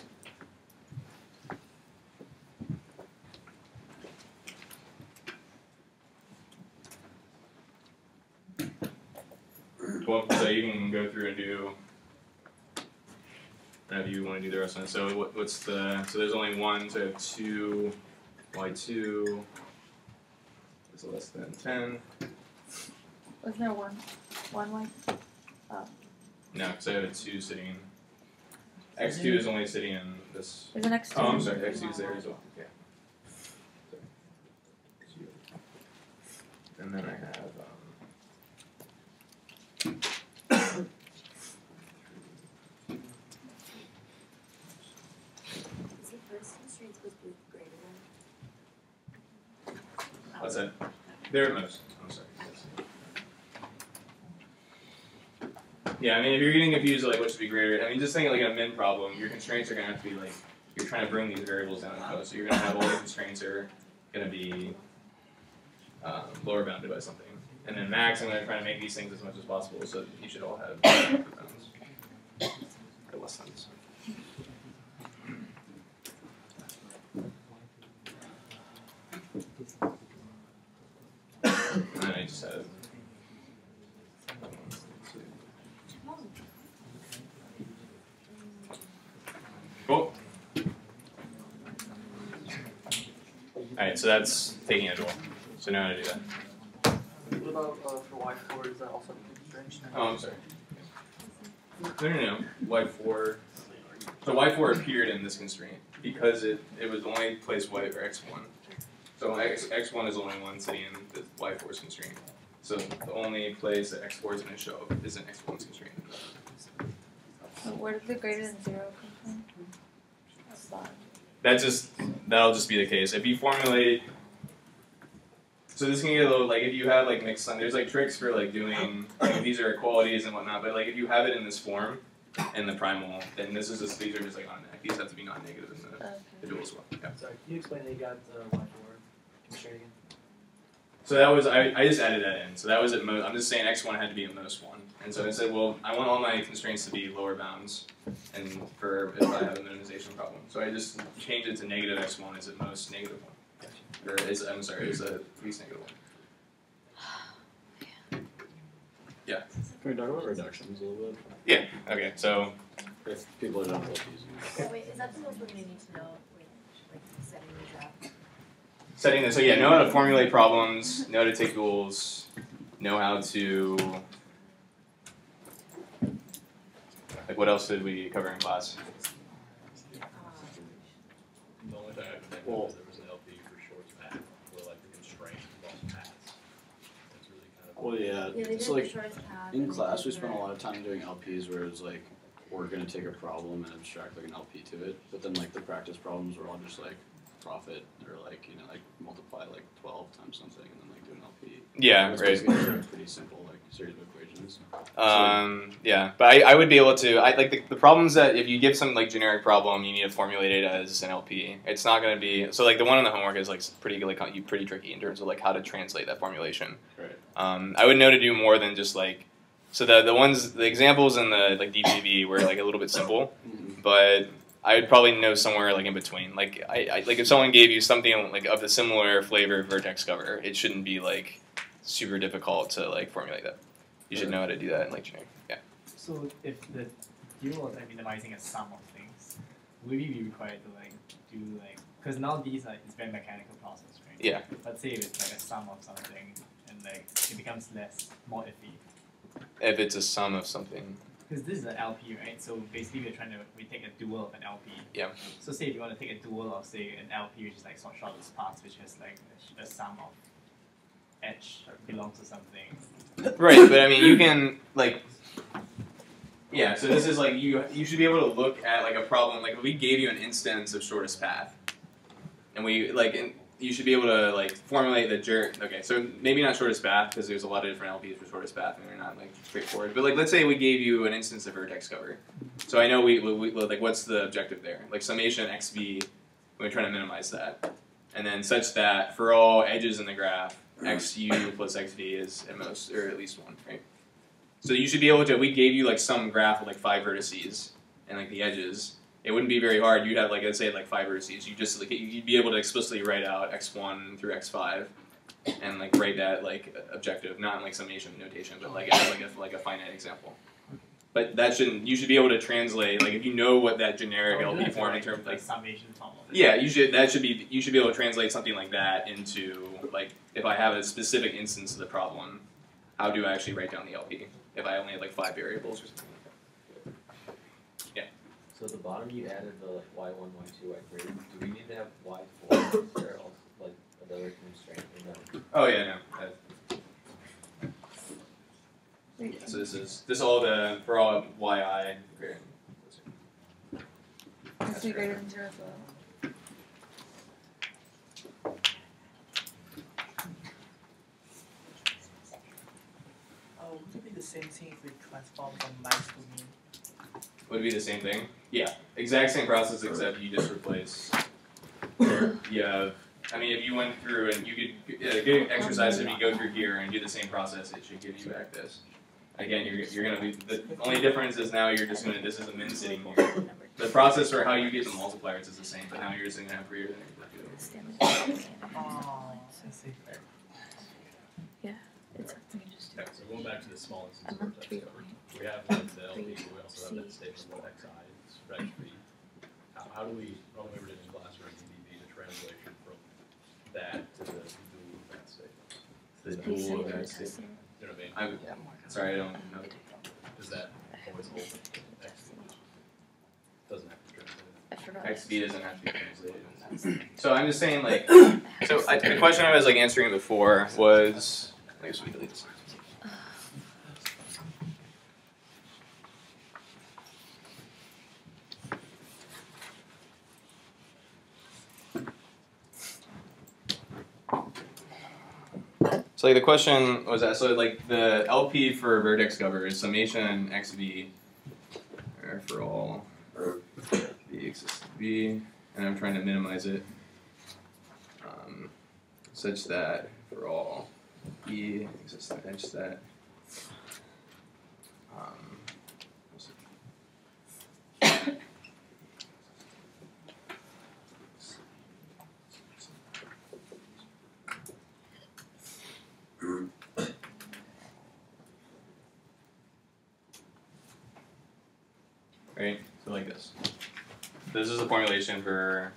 Well, so you can go through and do whatever you want to do the rest of it. So what's the, so there's only one, so I have 2 y2 is less than 10. Wasn't there one way? Oh. No, because I have a 2 sitting, x2 is only sitting in this. There's an x2. Oh, I'm sorry, x2 is there as well. Yeah. And then I have Is the first constraint supposed to be greater than? what's that? They're at most. I'm sorry. Yeah, I mean, if you're getting confused, like what should be greater, I mean, just think like in a min problem, your constraints are going to have to be like, you're trying to bring these variables down in code, so you're going to have all the constraints are going to be lower bounded by something. And then max, I'm going to try to make these things as much as possible, so you should all have upper bounds. Or less than. And then I just have cool. Alright, so that's taking a dual. So now how to do that. What about for y4, is that also constraint? Oh, I'm sorry. No. Y4. So Y4 appeared in this constraint because it was the only place Y or X1. So X1 is the only one sitting in the Y4's constraint. So the only place that X4 is going to show up is in X1's constraint. So where did the greater than 0 come from? What's that? That'll just be the case. If you formulate, so this can get a little, like if you have like mixed sign, there's like tricks for like doing, like, these are equalities and whatnot, but like if you have it in this form, in the primal, then this is just, these are just like automatic. These have to be non-negative in the dual as well. Yeah. Sorry, can you explain how you got y4 constraint again? So that was, I just added that in. So that was at most, I'm just saying x1 had to be at most 1. And so I said, well, I want all my constraints to be lower bounds and for if I have a minimization problem. So I just changed it to negative x1 is at most negative 1. Or is, I'm sorry, is at least negative 1. Yeah. Can we talk about reductions a little bit? Yeah, okay, so. If people don't know what these Yeah, wait, is that the most we're gonna need to know, like setting these up? Setting this, so yeah, know how to formulate problems, know how to take duals, know how to, like what else did we cover in class? The only thing I can think of is there was an LP for short's path, where like the constraint involves paths. That's really kind of. Well, yeah, Yeah, they it's did like the shortest path. in and class we then spent a lot of time doing LPs where it's like we're gonna take a problem and abstract like an LP to it, but then like the practice problems were all just like profit or like like multiply like 12 times something and then like do an LP. Yeah, It's right. basically just a pretty simple like series of equations. Yeah, but I would be able to, I like the problems that if you give some like generic problem, you need to formulate it as an LP. It's not going to be, so like the one in the homework is like pretty tricky in terms of like how to translate that formulation. Right. I would know to do more than just like, so the examples in the like DTV were like a little bit simple, but I would probably know somewhere like in between. Like I like if someone gave you something like of the similar flavor vertex cover, it shouldn't be like super difficult to like formulate that. You should know how to do that in like generic. Yeah. So if the dual is like minimizing a sum of things, would we be required to like do like, because now these are, it's very mechanical process, right? Yeah. Let's say if it's like a sum of something and like it becomes more iffy. If it's a sum of something. Because this is an LP, right? So basically we take a dual of an LP. Yeah. So say if you want to take a dual of say an LP which is like shortest path, which has like a sum of edge belongs to something. Right, but I mean you can like, yeah, so this is like you should be able to look at like a problem, like if we gave you an instance of shortest path and we like, you should be able to like formulate the okay, so maybe not shortest path because there's a lot of different LPs for shortest path and they're not like straightforward, but like let's say we gave you an instance of vertex cover. So I know we like what's the objective there? Like summation xv, we're trying to minimize that. and then such that for all edges in the graph, xu plus xv is at most, or at least 1, right? So you should be able to, we gave you like some graph with like 5 vertices and like the edges. It wouldn't be very hard. You'd have like, let's say like 5 vertices. You just like, you'd be able to explicitly write out x1 through x5 and like write that like objective, not in like summation notation, but like as like a finite example. But that shouldn't, you should be able to translate, like if you know what that generic LP form in terms of like summation formula. Yeah, you should be able to translate something like that into like if I have a specific instance of the problem, how do I actually write down the LP if I only have like 5 variables or something like that? Yeah. So at the bottom you added the y1, y2, y3. Do we need to have y4 or else like another constraint or no? Oh yeah, no. So this all the for all yi greater than Must be greater than 0 as well. Would it be the same thing if we transform from max to mean? Would it be the same thing? Yeah, exact same process except you just replace. You have, I mean, if you went through and you could get an exercise, if you go through here and do the same process, it should give you back this. Again, you're gonna be, the only difference is now you're just gonna, this is a min sitting here. The process for how you get the multipliers is the same, but now you're just gonna have greater than Oh, I see. Yeah, it's Okay, so going back to the small instance of vertex cover, we have like the LP, but we also have that statement of xi is reg v. How do we, when we were in class, we're in DB, the translation from that to the dual of that statement? The dual of that statement. You know what I mean? Sorry, I don't know. Is that always hold x? Doesn't have to translate. XB doesn't have to be translated. So I'm just saying, like, so the question I was like answering before was, I guess we delete this. So like the question was that, so like the LP for vertex cover is summation xv for all v exists v, and I'm trying to minimize it such that for all e exists at edge set right? So like this. This is a formulation for,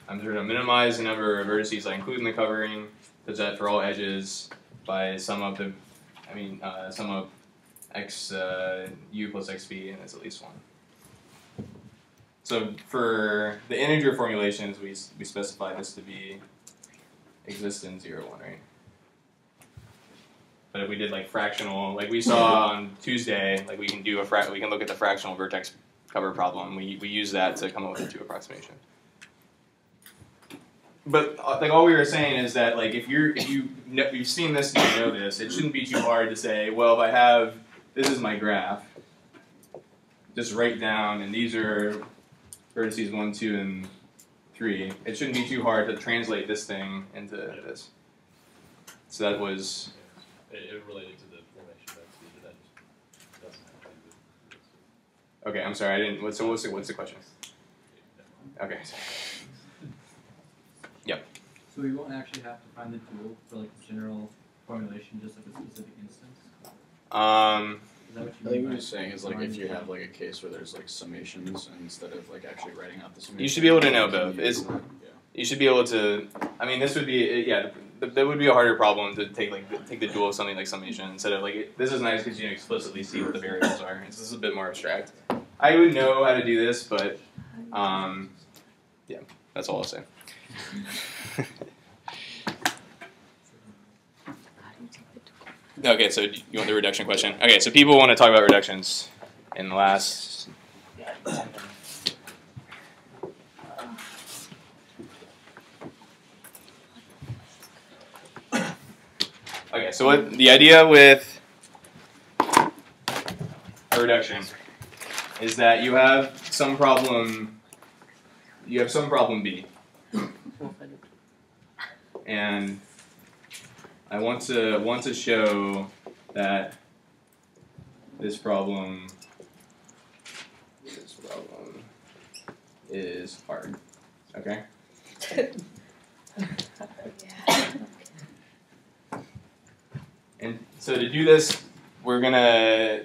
I'm trying to minimize the number of vertices I include in the covering, such that for all edges by sum of the, sum of x u plus xv, and it's at least 1. So for the integer formulations, we specify this to be exist in 0, 1, right? But if we did like fractional, like we saw on Tuesday, like we can do we can look at the fractional vertex cover problem. We use that to come up with a 2 approximation. But like all we were saying is that like if you've seen this and you know this, it shouldn't be too hard to say, well, if I have, this is my graph, just write down, and these are vertices 1, 2, and 3. It shouldn't be too hard to translate this thing into this. So that was. It related to the formation of XV, but that just doesn't have to do with. Okay, I'm sorry, I didn't. What's the question? Okay. Yep. So we won't actually have to find the dual for like the general formulation, just like a specific instance. Is that what you I think what mean he's saying is like if you have like a case where there's like summations and instead of like actually writing out the summation. You should be able to know both. You should be able to. I mean, this would be that would be a harder problem to take the dual of something like summation instead of like this is nice because you explicitly see what the variables are. This is a bit more abstract. I would know how to do this, but yeah, that's all I'll say. Okay, so you want the reduction question? Okay, so people want to talk about reductions in the last. Okay, so what the idea with a reduction is that you have some problem. You have some problem B. and I want to show that this problem is hard. Okay? And so to do this, we're gonna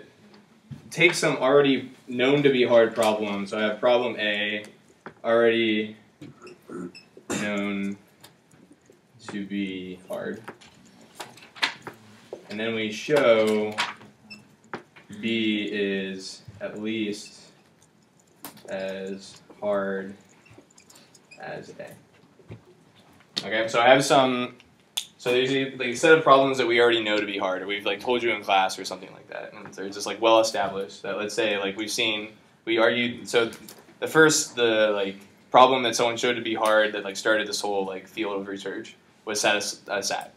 take some already known to be hard problems. So I have problem A, already known to be hard. And then we show B is at least as hard as A. Okay, so I have some, so there's like a set of problems that we already know to be hard, or we've like told you in class or something like that. And they're just like well established that, let's say, like we argued, so the like problem that someone showed to be hard that like started this whole like field of research was SAT.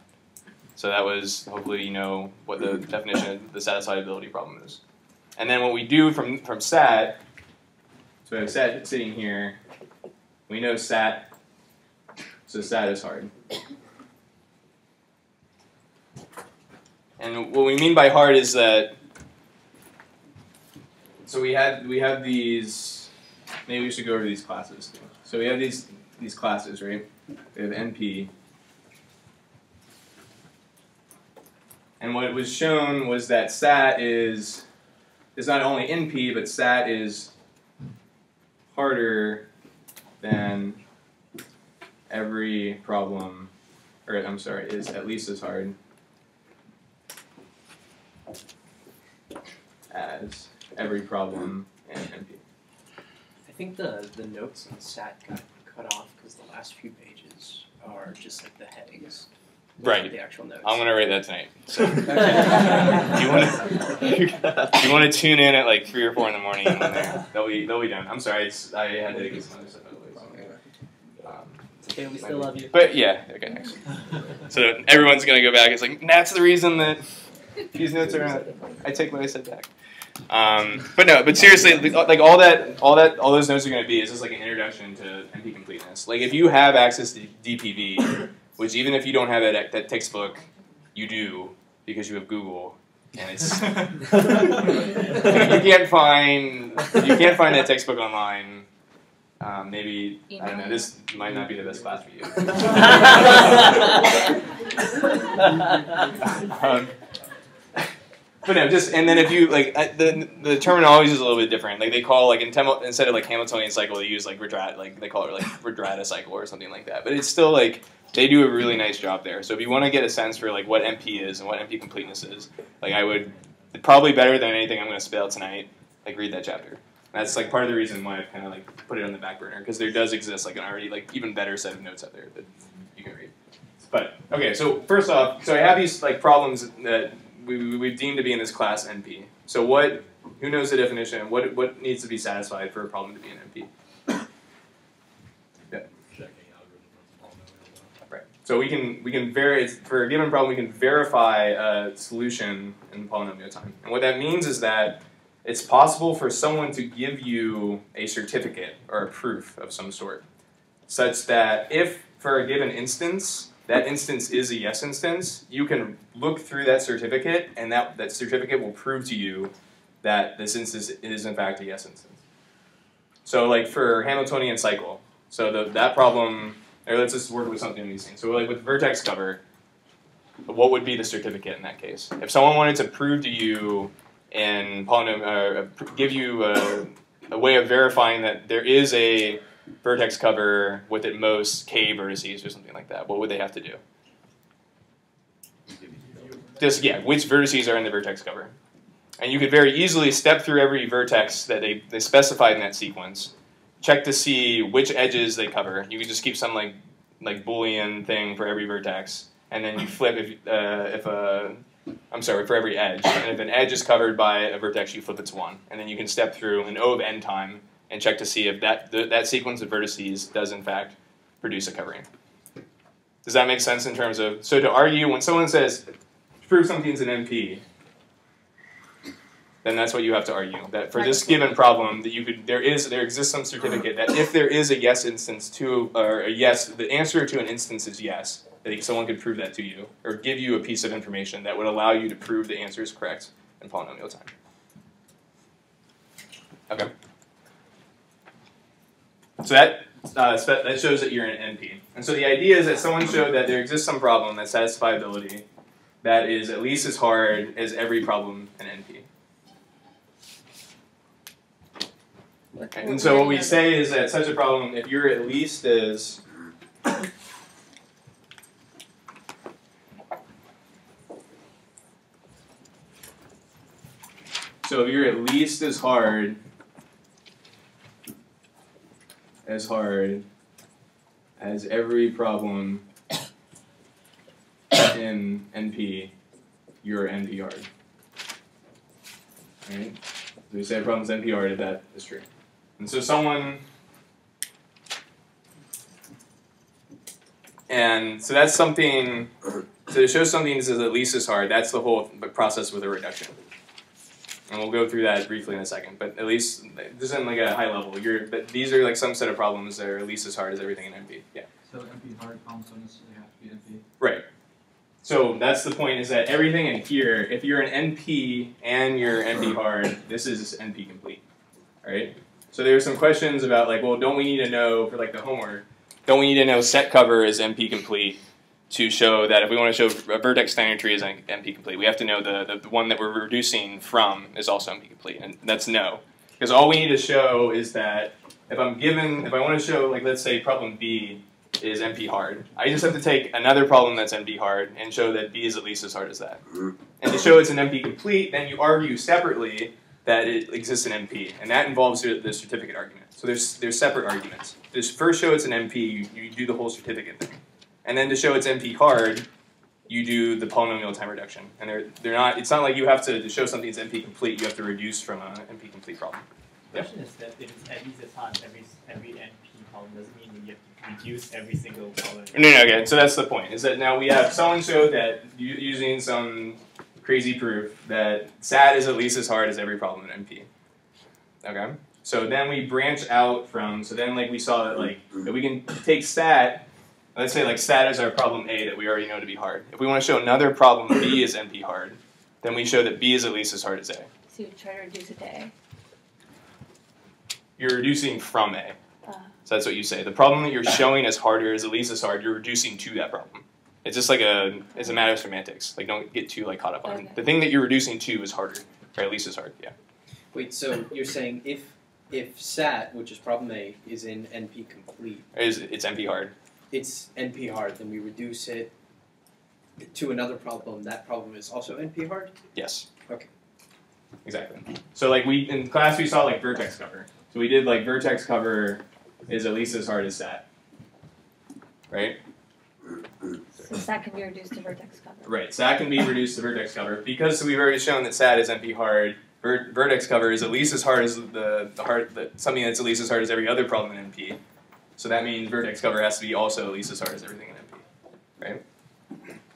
So that was, hopefully you know what the definition of the satisfiability problem is. And then what we do from SAT, so I have SAT sitting here, we know SAT, so SAT is hard. And what we mean by hard is that, so we have these, maybe we should go over these classes too. So we have these classes, right? We have NP. And what was shown was that SAT is not only NP, but SAT is harder than every problem, or I'm sorry, is at least as hard as every problem in NP. I think the notes on SAT got cut off because the last few pages are just like the headings. Right. The actual notes. I'm gonna write that tonight. So, do you want to tune in at like 3 or 4 in the morning? They'll be done. I'm sorry, I had to get some other stuff out of the way. It's okay, we still love you. But yeah, okay, thanks. So everyone's gonna go back. It's like that's the reason that these notes are not. I take what I said back. But seriously, like all those notes are gonna be is just like an introduction to NP completeness. Like if you have access to DPV. Which even if you don't have that textbook, you do because you have Google, and it's you can't find that textbook online. Maybe I don't know. This might not be the best class for you. But no, and then if you like the terminology is a little bit different. Like they call instead of like Hamiltonian cycle, they use like they call it like Redrata cycle or something like that. But it's still like. They do a really nice job there. So if you want to get a sense for like what NP is and what NP completeness is, like I would probably better than anything I'm going to spit out tonight, like read that chapter. And that's like part of the reason why I've kind of like put it on the back burner because there does exist like an already like even better set of notes out there that you can read. But okay, so first off, so I have these like problems that we've deemed to be in this class NP. So who knows the definition? What needs to be satisfied for a problem to be an NP? So we can for a given problem, we can verify a solution in polynomial time. And what that means is that it's possible for someone to give you a certificate or a proof of some sort, such that if for a given instance, that instance is a yes instance, you can look through that certificate, and that certificate will prove to you that this instance is in fact a yes instance. So like for Hamiltonian cycle, so that problem. Or let's just work with something of these things. So like with vertex cover, what would be the certificate in that case? If someone wanted to prove to you and give you a way of verifying that there is a vertex cover with at most k vertices or something like that, what would they have to do? Just which vertices are in the vertex cover. And you could very easily step through every vertex that they specified in that sequence. Check to see which edges they cover. You could just keep some like Boolean thing for every vertex, and then you flip for every edge. And if an edge is covered by a vertex, you flip it to 1, and then you can step through an O of n time and check to see if that sequence of vertices does in fact produce a covering. Does that make sense in terms of to argue when someone says prove something's an NP? Then that's what you have to argue. That for this given problem, that there exists some certificate that if there is a yes instance or a yes, the answer to an instance is yes, that someone could prove that to you, or give you a piece of information that would allow you to prove the answer is correct in polynomial time. Okay. So that shows that you're an NP. And so the idea is that someone showed that there exists some problem, that satisfiability, that is at least as hard as every problem in NP. Okay. And so what we say is that such a problem, if you're at least as so if you're at least as hard as every problem in NP, you're NP hard. Right? So we say a problem's NP hard if that is true. And so so that's something, so to show something is at least as hard, that's the whole process with a reduction. And we'll go through that briefly in a second, but at least, this isn't like at a high level, but these are like some set of problems that are at least as hard as everything in NP. Yeah. So NP hard problems don't necessarily have to be NP? Right. So that's the point, is that everything in here, if you're an NP and you're NP hard, this is NP complete. Alright? So there are some questions about like, well, don't we need to know, for like the homework, don't we need to know set cover is NP complete to show that if we want to show a vertex standard tree is NP complete, we have to know the one that we're reducing from is also NP complete, and that's no. Because all we need to show is that if I want to show, like let's say problem B is NP hard, I just have to take another problem that's NP hard and show that B is at least as hard as that. And to show it's an NP complete, then you argue separately that it exists in NP, and that involves the certificate argument. So there's separate arguments. To first show it's an NP, you do the whole certificate thing. And then to show it's NP hard, you do the polynomial time reduction. And they're not. It's not like you have to show something is NP complete. You have to reduce from an NP complete problem. The question is that if it's at least as hard every NP problem, doesn't mean that you have to reduce every single problem. No, okay. So that's the point. Is that now we have someone showed that using some crazy proof that SAT is at least as hard as every problem in NP. Okay. So then we branch out from. So then like we saw that like that we can take SAT. Let's say like SAT is our problem A that we already know to be hard. If we want to show another problem B is NP hard, then we show that B is at least as hard as A. So you try to reduce it to A. You're reducing from A. So that's what you say. The problem that you're showing as harder is at least as hard. You're reducing to that problem. It's just like it's a matter of semantics. Like don't get too like caught up on it. The thing that you're reducing to is harder, or at least as hard. Yeah. Wait. So you're saying if SAT, which is problem A, is in NP complete, it's NP hard. It's NP hard, then we reduce it to another problem. That problem is also NP hard? Yes. Okay. Exactly. So like in class we saw like vertex cover. So we did like vertex cover is at least as hard as SAT. Right? So SAT can be reduced to vertex cover. Right. SAT can be reduced to vertex cover. Because we've already shown that SAT is NP hard, vertex cover is at least as hard as something that's at least as hard as every other problem in NP. So that means vertex cover has to be also at least as hard as everything in NP, right?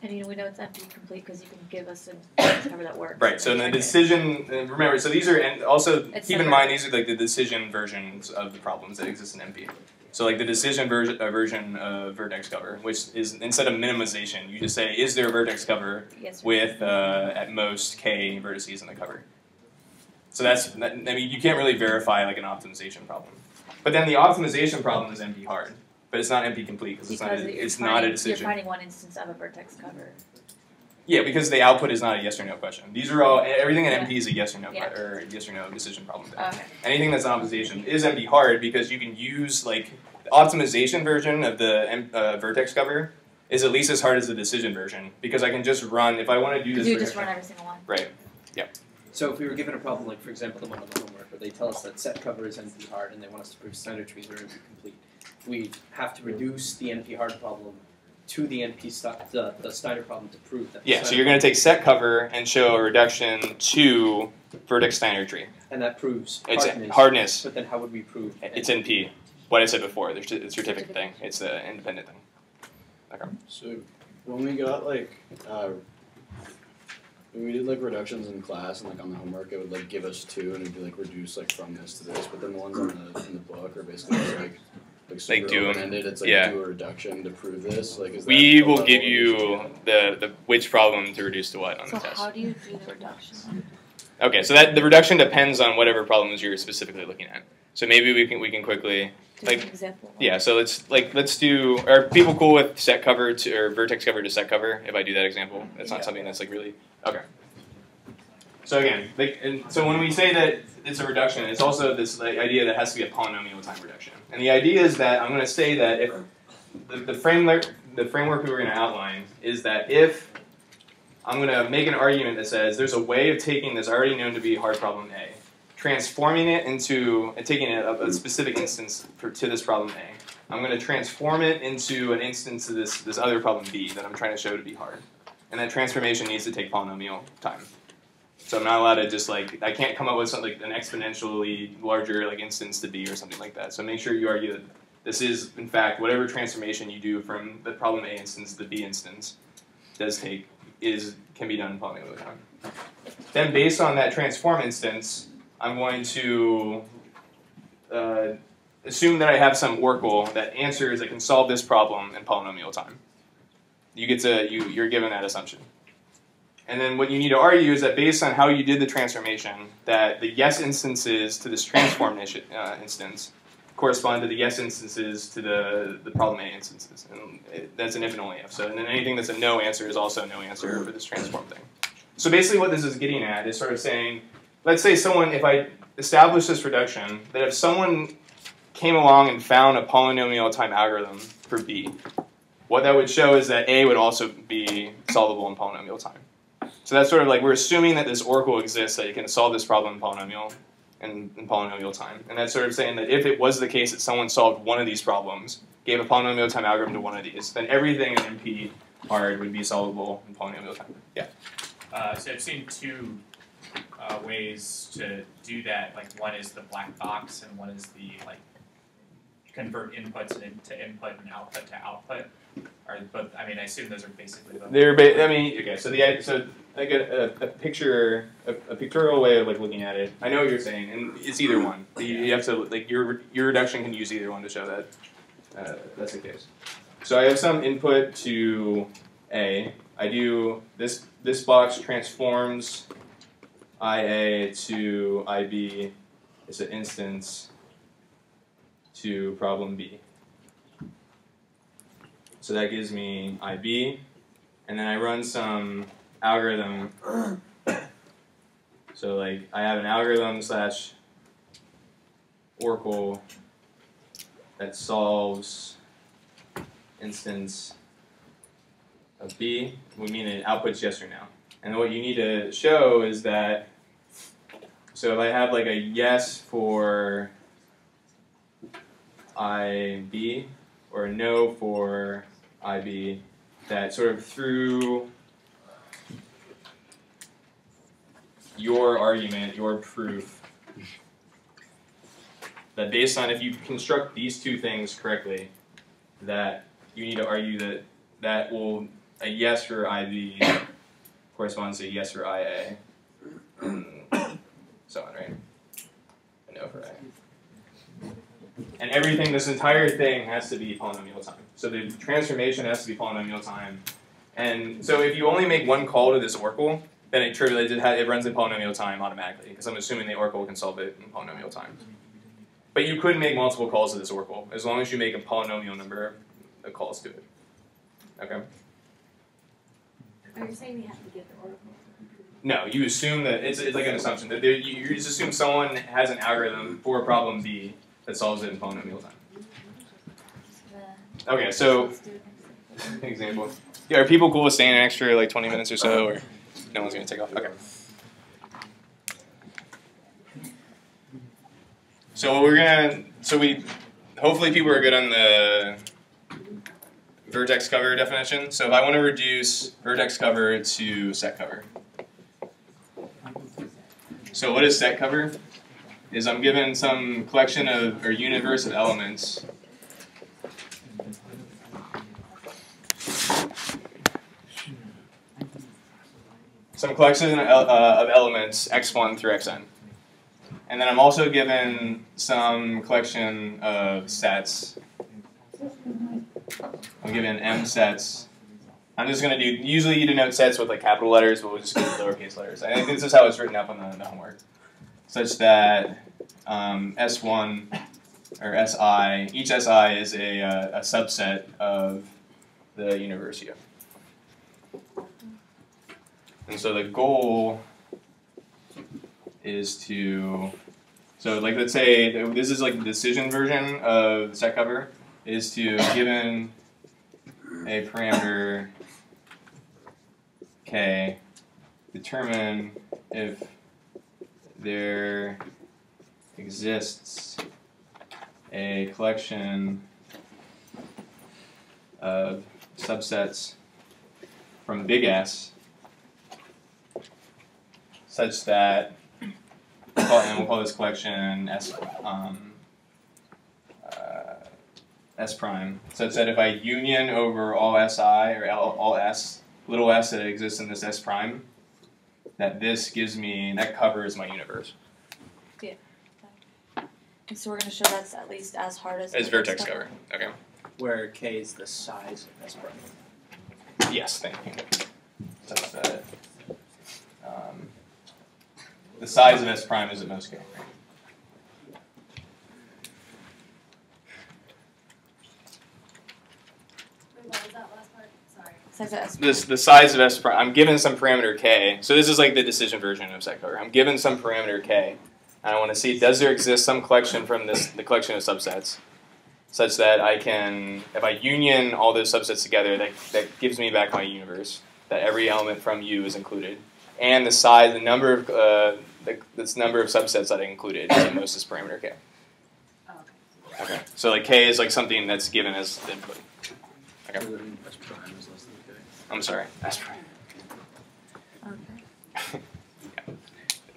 And we know it's NP complete because you can give us a vertex cover that works. Right, so the decision, remember, so these are, and also keep in mind these are like the decision versions of the problems that exist in NP. So like the decision version of vertex cover, which is instead of minimization, you just say, is there a vertex cover with at most k vertices in the cover? So I mean, you can't really verify like an optimization problem. But then the optimization problem is NP hard, but it's not NP complete because it's not a decision. You're finding one instance of a vertex cover. Yeah, because the output is not a yes or no question. These are all everything in NP is a yes or no or yes or no decision problem. Okay. Anything that's an optimization is NP hard because you can use like the optimization version of the vertex cover is at least as hard as the decision version because I can just run if I want to do this. You just run every single one. Right. Yep. So if we were given a problem like, for example, the one on the homework, where they tell us that set cover is NP hard and they want us to prove standard trees are NP complete, we have to reduce the NP hard problem to the the Steiner problem to prove that. Yeah, so you're going to take set cover and show a reduction to vertex Steiner tree. And that proves hardness. But then how would we prove it's NP? What I said before, the certificate thing. It's the independent thing. Okay. So when we got like when we did like reductions in class and like on the homework, it would like give us 2 and it'd be like reduce like from this to this. But then the ones in the book are basically just like super do 'em. open-ended. It's like Yeah. do a reduction to prove this. Like, is We that the will level give of you understanding? the which problem to reduce to what on So the test. how do you do the reduction? Okay, so that the reduction depends on whatever problems you're specifically looking at. So maybe we can quickly Do an example. yeah. So let's do. Are people cool with set cover to or vertex cover to set cover? If I do that example, that's not something that's like really okay. So again, and so when we say that it's a reduction, it's also this idea that it has to be a polynomial time reduction. And the idea is that I'm going to say that if the framework we were going to outline is that if I'm going to make an argument that says there's a way of taking this already known to be hard problem A, transforming it into and taking a specific instance to this problem A. I'm going to transform it into an instance of this other problem B that I'm trying to show to be hard. And that transformation needs to take polynomial time. So I'm not allowed to just like, I can't come up with something like an exponentially larger like instance to B or something like that. So make sure you argue that this is, in fact, whatever transformation you do from the problem A instance to the B instance can be done in polynomial time. Then based on that transform instance, I'm going to assume that I have some oracle that answers that can solve this problem in polynomial time. You're given that assumption. And then what you need to argue is that based on how you did the transformation, that the yes instances to this transform instance correspond to the yes instances to the problem A instances. And that's an if and only if. So and then anything that's a no answer is also a no answer for this transform thing. So basically what this is getting at is sort of saying, let's say if I establish this reduction, that if someone came along and found a polynomial time algorithm for B, what that would show is that A would also be solvable in polynomial time. So that's sort of like we're assuming that this oracle exists that you can solve this problem in polynomial time. And that's sort of saying that if it was the case that someone solved one of these problems, gave a polynomial time algorithm to one of these, then everything in NP hard would be solvable in polynomial time. Yeah. So I've seen two ways to do that. Like one is the black box, and one is the like convert inputs into input and output to output. Or both. I mean, I assume those are basically both. Okay. So like a pictorial way of like looking at it. I know what you're saying, and it's either one. You have to like your reduction can use either one to show that that's the case. So I have some input to A. I do this box transforms IA to IB as an instance to problem B. So that gives me IB, and then I run some algorithm. So like I have an algorithm / oracle that solves instance of B. We mean it outputs yes or no. And what you need to show is that, so if I have like a yes for IB or a no for IB, that sort of through your argument, your proof, that based on if you construct these two things correctly, that you need to argue that a yes for IB corresponds to a yes for IA, and so on, right? A no for IA. And everything, this entire thing has to be polynomial time. So the transformation has to be polynomial time. And so if you only make one call to this oracle, then it runs in polynomial time automatically, because I'm assuming the oracle can solve it in polynomial time. But you could make multiple calls to this oracle, as long as you make a polynomial number of calls to it. Okay? Are you saying we have to get the oracle? No, you assume that, it's like an assumption, that you just assume someone has an algorithm for a problem B that solves it in polynomial time. Okay, so, example. Yeah, are people cool with staying an extra like 20 minutes or so, or no one's going to take off? Okay. So hopefully people are good on the vertex cover definition. So if I want to reduce vertex cover to set cover. So what is set cover? Is I'm given some collection of, or universe of elements. Some collection of elements, x1 through xn. And then I'm also given some collection of sets I'm given m sets. I'm just going to do, usually you denote sets with like capital letters, but we'll just go with lowercase letters. I think this is how it's written up on the homework. Such that S1 or SI, each SI is a subset of the universe U. And so the goal is to, so like let's say this is like the decision version of the set cover, is to given a parameter k, determine if there exists a collection of subsets from big S such that, and we'll call this collection S prime, such that if I union over all Si or all S, little s that exists in this S prime, that this gives me, that covers my universe. Yeah. And so we're going to show that's at least as hard as vertex cover. Okay. Where K is the size of S prime. Yes, thank you. Such that the size of S prime is at most K. What was that last part? Sorry. The size of S prime, I'm given some parameter K. So this is like the decision version of set cover. I'm given some parameter K, and I want to see, does there exist some collection from the collection of subsets, such that I can, if I union all those subsets together, that gives me back my universe, that every element from U is included, and the size, the number of this number of subsets that I included is at most this parameter K. Oh, okay. Okay. So like K is like something that's given as the input. Okay. S prime is less than K. I'm sorry, S prime. Okay. Yeah.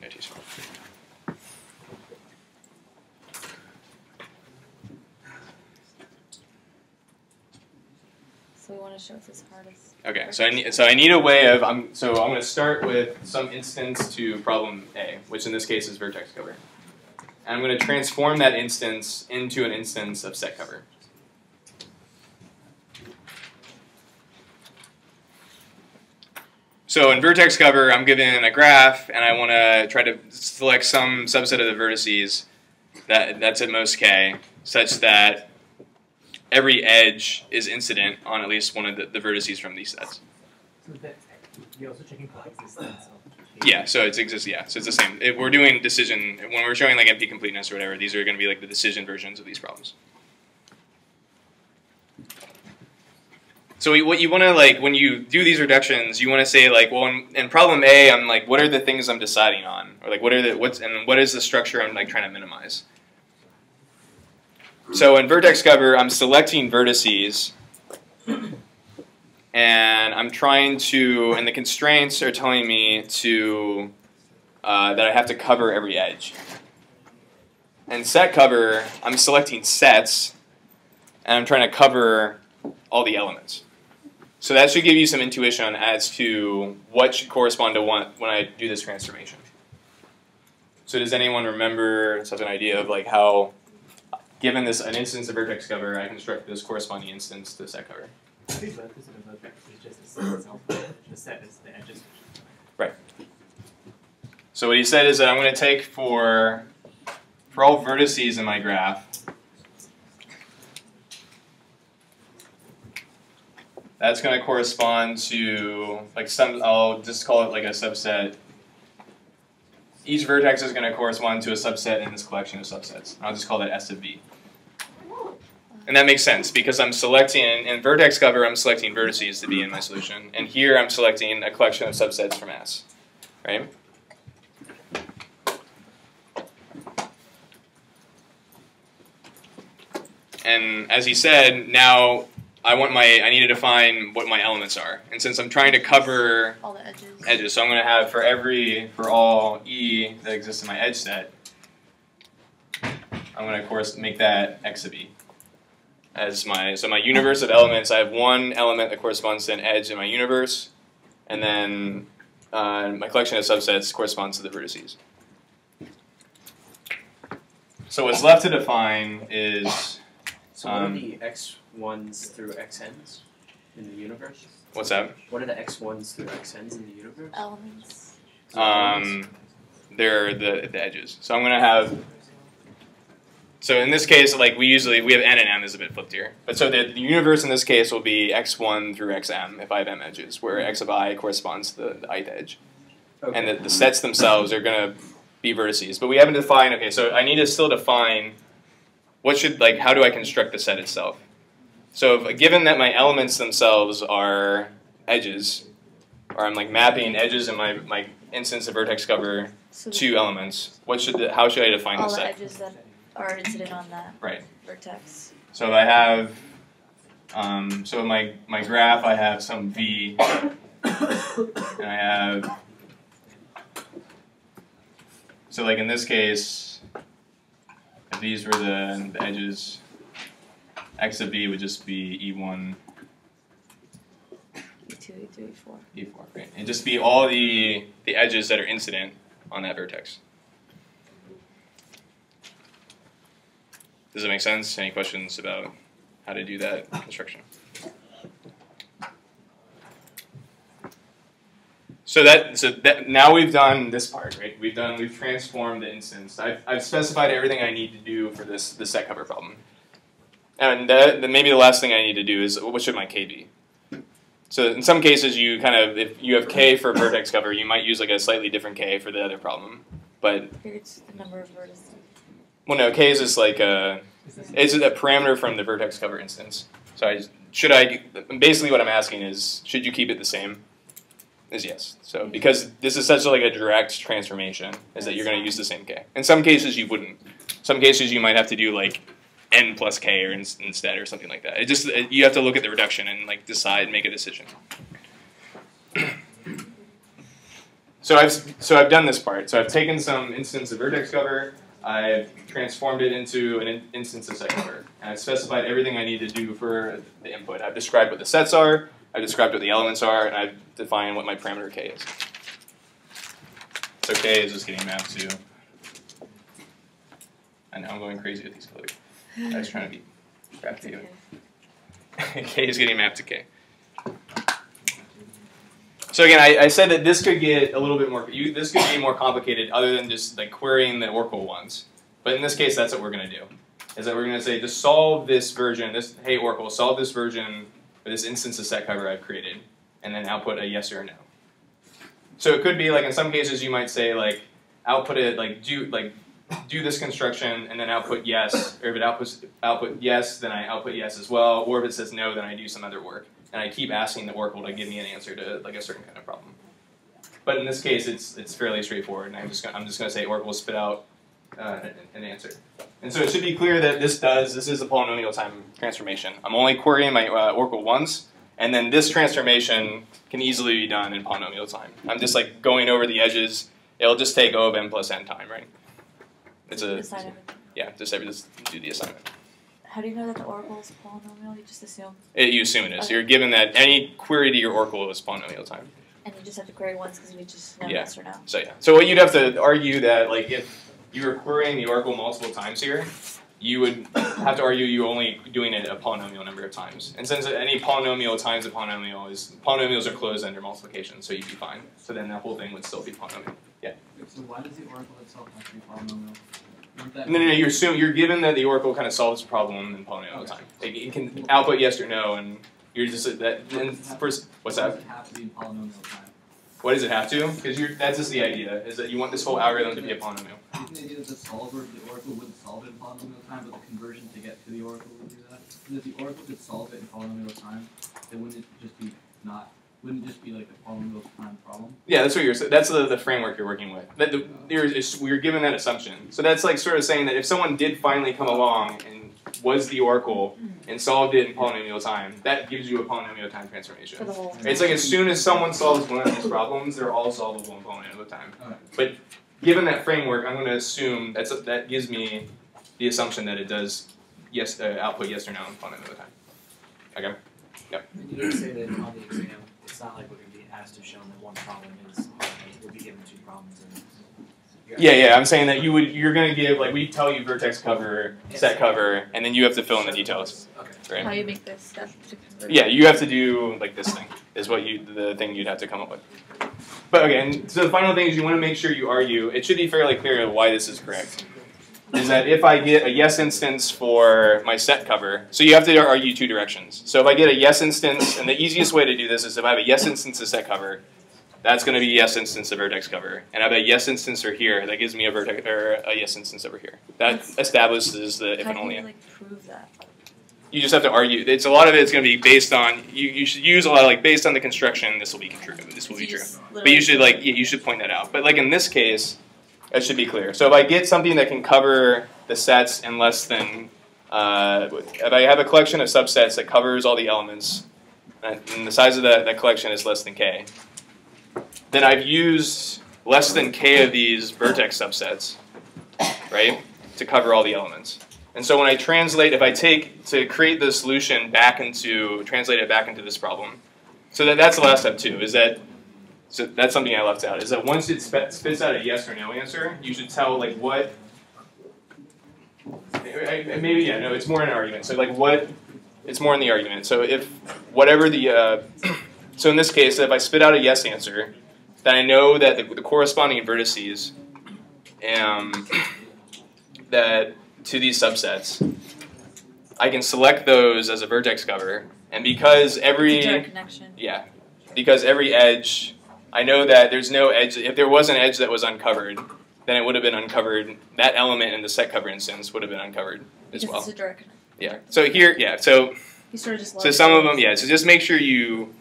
Notation. So we want to show it's as hard as. Okay, so I need a way of, I'm going to start with some instance to problem A, which in this case is vertex cover. And I'm going to transform that instance into an instance of set cover. So in vertex cover, I'm given a graph, and I want to try to select some subset of the vertices that's at most K, such that every edge is incident on at least one of the vertices from these sets. So that you're also checking for existence of. Yeah, so it's so it's the same. We're doing decision when we're showing like NP completeness or whatever. These are going to be like the decision versions of these problems. So what you want to like when you do these reductions, you want to say like, well, in problem A, I'm like, what are the things I'm deciding on, or like what is the structure I'm like trying to minimize. So in vertex cover, I'm selecting vertices, and I'm trying to, and the constraints are telling me to that I have to cover every edge. In set cover, I'm selecting sets, and I'm trying to cover all the elements. So that should give you some intuition as to what should correspond to what when I do this transformation. So does anyone remember, have an idea of like how, given this an instance of vertex cover, I construct this corresponding instance to set cover? I think vertex of the vertex is just the set itself. The set is the edges. Right. So what he said is that I'm going to take for all vertices in my graph, that's going to correspond to like I'll just call it like a subset. Each vertex is going to correspond to a subset in this collection of subsets. I'll just call that S of V. And that makes sense because I'm selecting, in vertex cover, I'm selecting vertices to be in my solution. And here I'm selecting a collection of subsets from S, right? And as he said, now I need to define what my elements are. And since I'm trying to cover all the edges, so I'm going to have for all E that exists in my edge set, I'm going to of course make that X of E as my universe of elements. I have one element that corresponds to an edge in my universe, and then my collection of subsets corresponds to the vertices. So what's left to define is So what are the x1s through xn's in the universe? What's that? What are the x1s through xn's in the universe? Elements. They're the edges. So I'm gonna have. So in this case, like we have n and m is a bit flipped here. But so the universe in this case will be x1 through xm if I have m edges, where x of I corresponds to the ith edge. Okay. And the sets themselves are going to be vertices. But we haven't defined, okay, so I need to still define how do I construct the set itself? So given that my elements themselves are edges, or I'm like mapping edges in my instance of vertex cover to elements, how should I define the all set? the edges that are incident on that vertex. So I have, so in my graph I have some v, and I have, so like in this case, if these were the edges, x of v would just be e1, E2, E3, E4. E4, right? It'd just be all the edges that are incident on that vertex. Does it make sense? Any questions about how to do that construction? So that now we've done this part, right? We've transformed the instance. I've specified everything I need to do for this set cover problem. And then maybe the last thing I need to do is what should my k be? So in some cases you if you have k for vertex cover, you might use like a slightly different k for the other problem. But it's the number of vertices. Well, no, k is just like it's a parameter from the vertex cover instance. So basically what I'm asking is, should you keep it the same? Is yes. So because this is such like a direct transformation, is that you're going to use the same k. In some cases you wouldn't. Some cases you might have to do like n plus k or instead or something like that. You have to look at the reduction and like make a decision. So I've done this part. So I've taken some instance of vertex cover, I've transformed it into an instance of set cover, and I've specified everything I need to do for the input. I've described what the sets are, I've described what the elements are, and I've defined what my parameter k is. So k is just getting mapped to. I know I'm going crazy with these colors. I was trying to be crafty. K is getting mapped to k. So again, I said that this could get a little bit more. This could be more complicated, other than just like querying the Oracle ones. But in this case, that's what we're going to do. Is that we're going to say, just solve this version. Hey Oracle, solve this version or this instance of set cover I've created, and then output a yes or a no. So it could be like in some cases you might say like output it do this construction and then output yes, or if it output yes, then I output yes as well, or if it says no, then I do some other work. And I keep asking the Oracle to give me an answer to like a certain kind of problem. But in this case, it's fairly straightforward, and I'm just going to say Oracle spit out an answer. And so it should be clear that this is a polynomial time transformation. I'm only querying my Oracle once, and then this transformation can easily be done in polynomial time. I'm just like going over the edges. It'll just take O of n plus n time, right? Just do the assignment. How do you know that the Oracle is polynomial? You just assume? You assume it is. Okay. You're given that any query to your Oracle is polynomial time. And you just have to query once because we just know yes or no. So yeah. So what you'd have to argue that like if you were querying the Oracle multiple times here, you would have to argue you're only doing it a polynomial number of times. And since any polynomial times a polynomial polynomials are closed under multiplication, so you'd be fine. So then that whole thing would still be polynomial. Yeah. So why does the Oracle itself have to be polynomial? No, you're given that the Oracle kind of solves the problem in polynomial time. It can output yes or no, and you're just first. What's that? Why does it have to be in polynomial time? Why does it have to? Because that's just the idea, is that you want this whole algorithm to be a polynomial. Isn't the idea that the solver of the Oracle would solve it in polynomial time, but the conversion to get to the Oracle would do that? Because if the Oracle could solve it in polynomial time, then wouldn't it just be like a polynomial time problem? Yeah, that's what you're saying. That's the framework you're working with. We're given that assumption. So that's like sort of saying that if someone did finally come along and was the Oracle and solved it in polynomial time, that gives you a polynomial time transformation. For the whole It's like as soon as someone solves one of these problems, they're all solvable in polynomial time. Okay. But given that framework, I'm going to assume that gives me the assumption that it does output yes or no in polynomial time. Okay? Yep. And you did say that on the exam, it's not like we're going to be asked to show that one problem is hard. We'll be given two problems and Yeah. I'm saying that you're gonna give like we tell you vertex cover, set cover, and then you have to fill in the details. Right? How you make this step to convert? Yeah, you have to do like this thing is what the thing you'd have to come up with. But again, so the final thing is you want to make sure you argue. It should be fairly clear why this is correct. Is that if I get a yes instance for my set cover, so you have to argue two directions. So if I get a yes instance, and the easiest way to do this is if I have a yes instance of set cover, that's going to be yes instance of vertex cover. And I have a yes instance over here, that gives me a vertex or a yes instance over here. That establishes the if and only. How do you prove that? You just have to argue. It's a lot of it's going to be based on you should use a lot of like based on the construction. This will be true. This will be true. But you should you should point that out. But like in this case, that should be clear. So if I get something that can cover the sets in less than if I have a collection of subsets that covers all the elements, and the size of that collection is less than k, then I've used less than k of these vertex subsets, right, to cover all the elements. And so when I translate, if I take to create the solution translate it back into this problem, so that's the last step too, so that's something I left out, is that once it spits out a yes or no answer, you should tell like what, maybe, yeah, no, it's more an argument. So like what, it's more in the argument. So if whatever the, so in this case, if I spit out a yes answer, then I know that the corresponding vertices that to these subsets, I can select those as a vertex cover, and because every edge, I know that there's no edge. If there was an edge that was uncovered, then it would have been uncovered. That element in the set cover instance would have been uncovered as well. It's a direct connection. Yeah. So here, yeah. So you sort of just so some of them, yeah. So just make sure you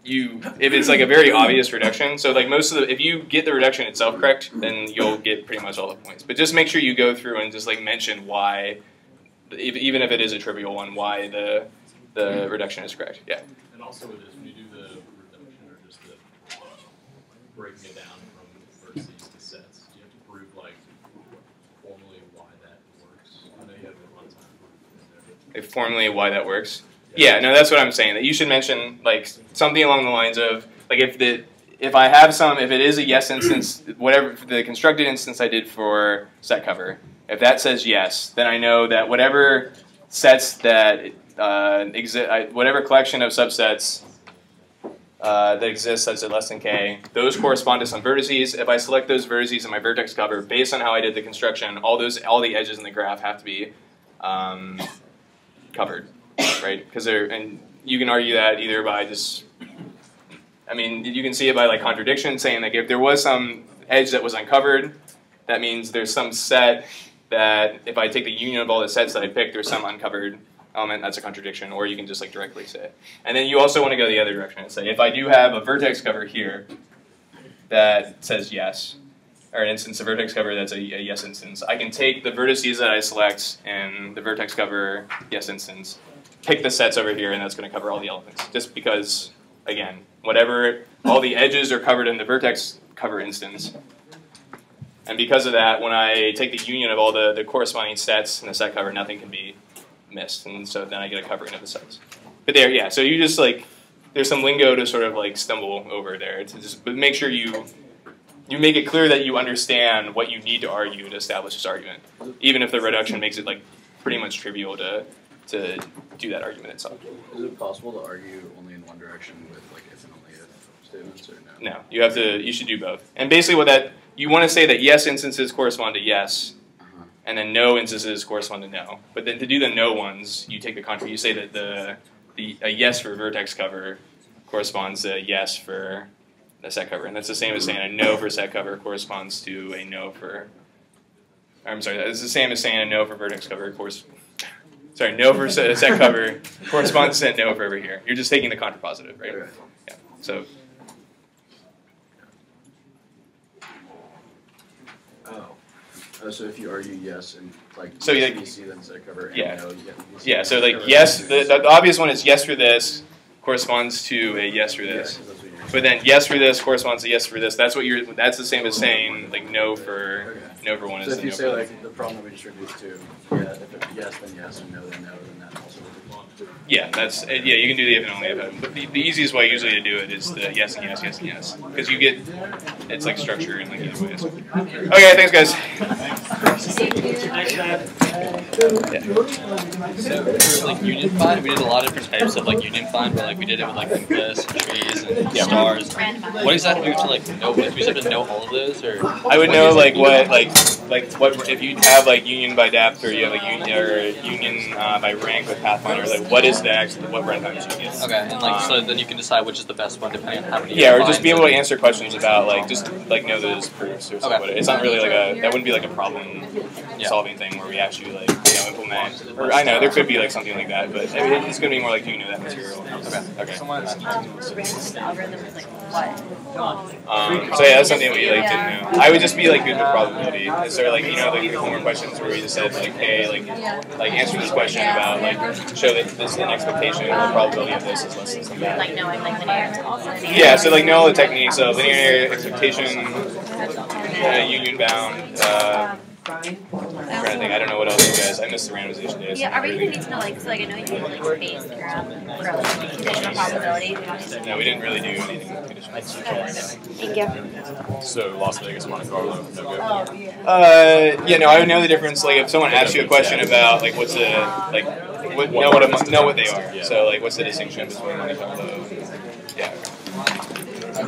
if it's like a very obvious reduction, so like most of the, if you get the reduction itself correct, then you'll get pretty much all the points. But just make sure you go through and just like mention why, even if it is a trivial one, why the reduction is correct. Yeah. And also with this, when you do the reduction or just the breaking it down from vertices to sets, you have to prove like formally why that works. I know you have the runtime. Formally why that works. Yeah, no, that's what I'm saying. That you should mention like something along the lines of like if it is a yes instance, whatever the constructed instance I did for set cover, if that says yes, then I know that whatever sets that exist, whatever collection of subsets that exists such at less than k, those correspond to some vertices. If I select those vertices in my vertex cover based on how I did the construction, all the edges in the graph have to be covered. Right, because and you can argue that either by just, I mean, you can see it by like contradiction, saying like if there was some edge that was uncovered, that means there's some set that if I take the union of all the sets that I picked, there's some uncovered element. That's a contradiction, or you can just like directly say it. And then you also want to go the other direction and say if I do have a vertex cover here that says yes, or an instance of vertex cover that's a yes instance, I can take the vertices that I select in the vertex cover yes instance, pick the sets over here, and that's going to cover all the elements. Just because, again, all the edges are covered in the vertex cover instance. And because of that, when I take the union of all the corresponding sets in the set cover, nothing can be missed. And so then I get a covering of the sets. But there, yeah, so you just like, there's some lingo to sort of like stumble over there. But make sure you make it clear that you understand what you need to argue to establish this argument. Even if the reduction makes it like pretty much trivial to do that argument itself. Is it possible to argue only in one direction with like if and only if statements, or no? No, you should do both. And basically you want to say that yes instances correspond to yes, and then no instances correspond to no. But then to do the no ones, you take the you say that a yes for vertex cover corresponds to a yes for the set cover. And that's the same as saying a no for set cover corresponds to a no for, I'm sorry, it's the same as saying a no for vertex cover no for set cover corresponds to no for over here. You're just taking the contrapositive, right? Okay. Yeah. So. So if you argue yes and like so yes VC, then set cover and yeah. no, you get VC. Yeah. So like yes, the obvious one is yes for this corresponds to a yes for this. Yeah, but then yes for this corresponds to yes for this. That's the same as saying like no for one is so if you no say for like the problem that we just reduced to, yeah, if it's yes then yes and no then no, then that also would be Yeah, that's yeah. You can do the if and only if. But the easiest way usually to do it is the yes and yes, yes and yes, because you get it's like structure in like either ways. Okay, thanks guys. So for like union find, we did a lot of different types of like union find, where like we did it with like lists, trees, and stars. What exactly do you have to like know? Do you have to know all of those, or I would know like what if you have like union by depth or you have like union by rank with Pathfinder, like what is the actual what runtimes you get? Okay, and like so then you can decide which is the best one depending on how many. Yeah, or just be able to answer questions about like just like know those proofs or something. Okay. It's not really like that wouldn't be like a problem solving thing where we actually like implement. Or I know there could be like something like that, but it's going to be more like do you know that material? Okay. So yeah, that's something we like didn't know. I would just be like good with probability. So like like the homework questions where we just said like hey like answer this question about like show that this is an expectation or the probability of this is less than something. Like knowing like linear. Yeah, so like know all the techniques of linear expectation, union bound. I'm trying to think. I don't know what else you guys. I missed the randomization days. Yeah, are we gonna need to know like so like I know you have like base graph for like conditional probability. No, we didn't really do anything with conditional. Thank you. So Las Vegas, Monte Carlo, no go. Oh yeah. Yeah, no, I would know the difference. Like if someone asks you a question about like what's a like know what they are. So like what's the distinction between Monte Carlo? Yeah.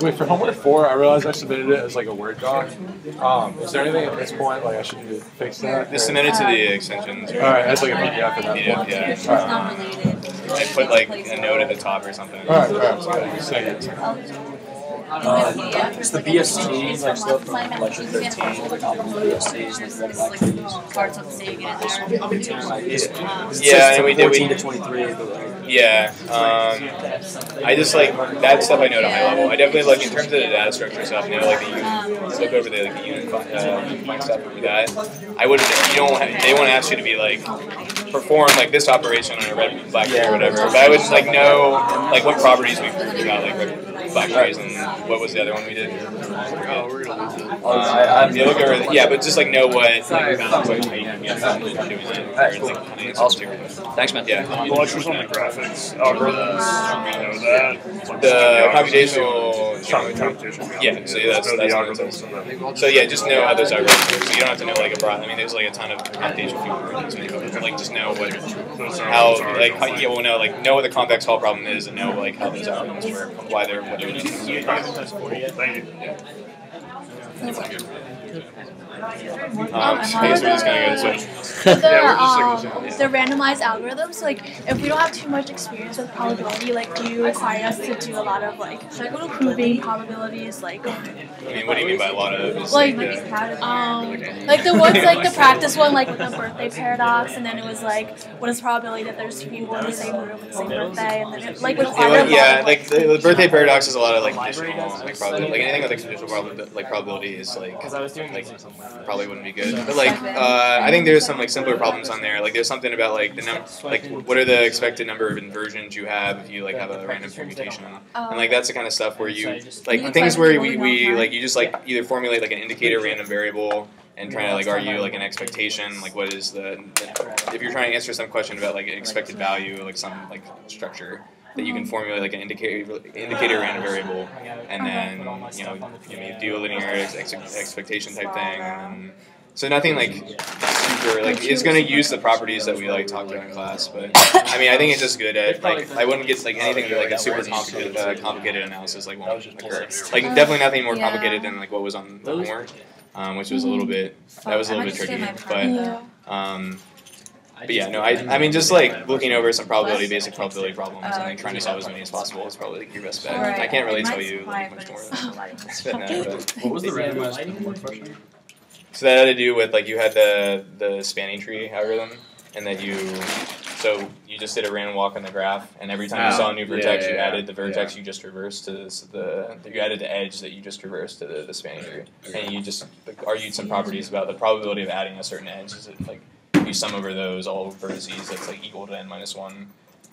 Wait, for homework 4, I realized I submitted it as like a Word doc. Is there anything at this point like I should do to fix that? Just submit it to the extensions. All right, as like a PDF at that point. Yeah. I put like a note at the top or something. All right. Thank you. It's the BST, like stuff from lecture 13, BSTs, like Parts of saying it in there. Yeah, and we did 14 to 23. Yeah, I just like that stuff I know at a high level. I definitely like in terms of the data structure stuff, like look over the unit find stuff and that. I wouldn't, they won't ask you to be like perform like this operation on a red black tree or whatever. But I would like know like what properties we proved about like red black trees and what was the other one we did. Oh, we're gonna lose it. Look over, yeah, but just like know what like awesome. Thanks, man. Yeah. The lectures on the graphics algorithms, we know that. The computational. Yeah, so that's the algorithms. So yeah, just know how those algorithms work. So you don't have to know like a broad. I mean, there's like a ton of computational algorithms, but like just know what know what the convex Hall problem is and know like how those algorithms work, why they're what they're doing. Thank you. The randomized algorithms, like if we don't have too much experience with probability, like do you require us to do a lot of like proving probabilities, like I mean, what do you mean by a lot of? Like the ones like the practice one, like with the birthday paradox, and then it was like what is the probability that there's two people in the same room with the same birthday, and then it like required like the birthday paradox is a lot of like conditional like probability, like anything with like conditional probability is like probably wouldn't be good. But like I think there's some like simpler problems on there. Like there's something about like what are the expected number of inversions you have if you like have a random permutation, and like that's the kind of stuff where you like things where we like you just like either formulate like an indicator random variable and trying to like argue like an expectation, like what is the if you're trying to answer some question about like an expected value, like some like structure that you can formulate like an indicator random variable, and then you do a linear expectation type thing, and then so nothing like super like it's gonna use the properties that we like talked about in class, but I mean I think it's just good at like I wouldn't get like anything like a super complicated analysis like won't occur. Like definitely nothing more complicated than like what was on the homework, which was a little bit tricky, but yeah, no, I mean, just like looking over some basic probability problems and like trying to solve as many as possible is probably like your best bet. I can't really tell you like much more than that. What was the randomized homework question? So that had to do with like you had the spanning tree algorithm, and that you just did a random walk on the graph, and every time you saw a new vertex, you added the vertex you just traversed to you added the edge that you just traversed to the spanning tree, and you just like, argued some properties about the probability of adding a certain edge. Is it like you sum over those all vertices that's like equal to n-1,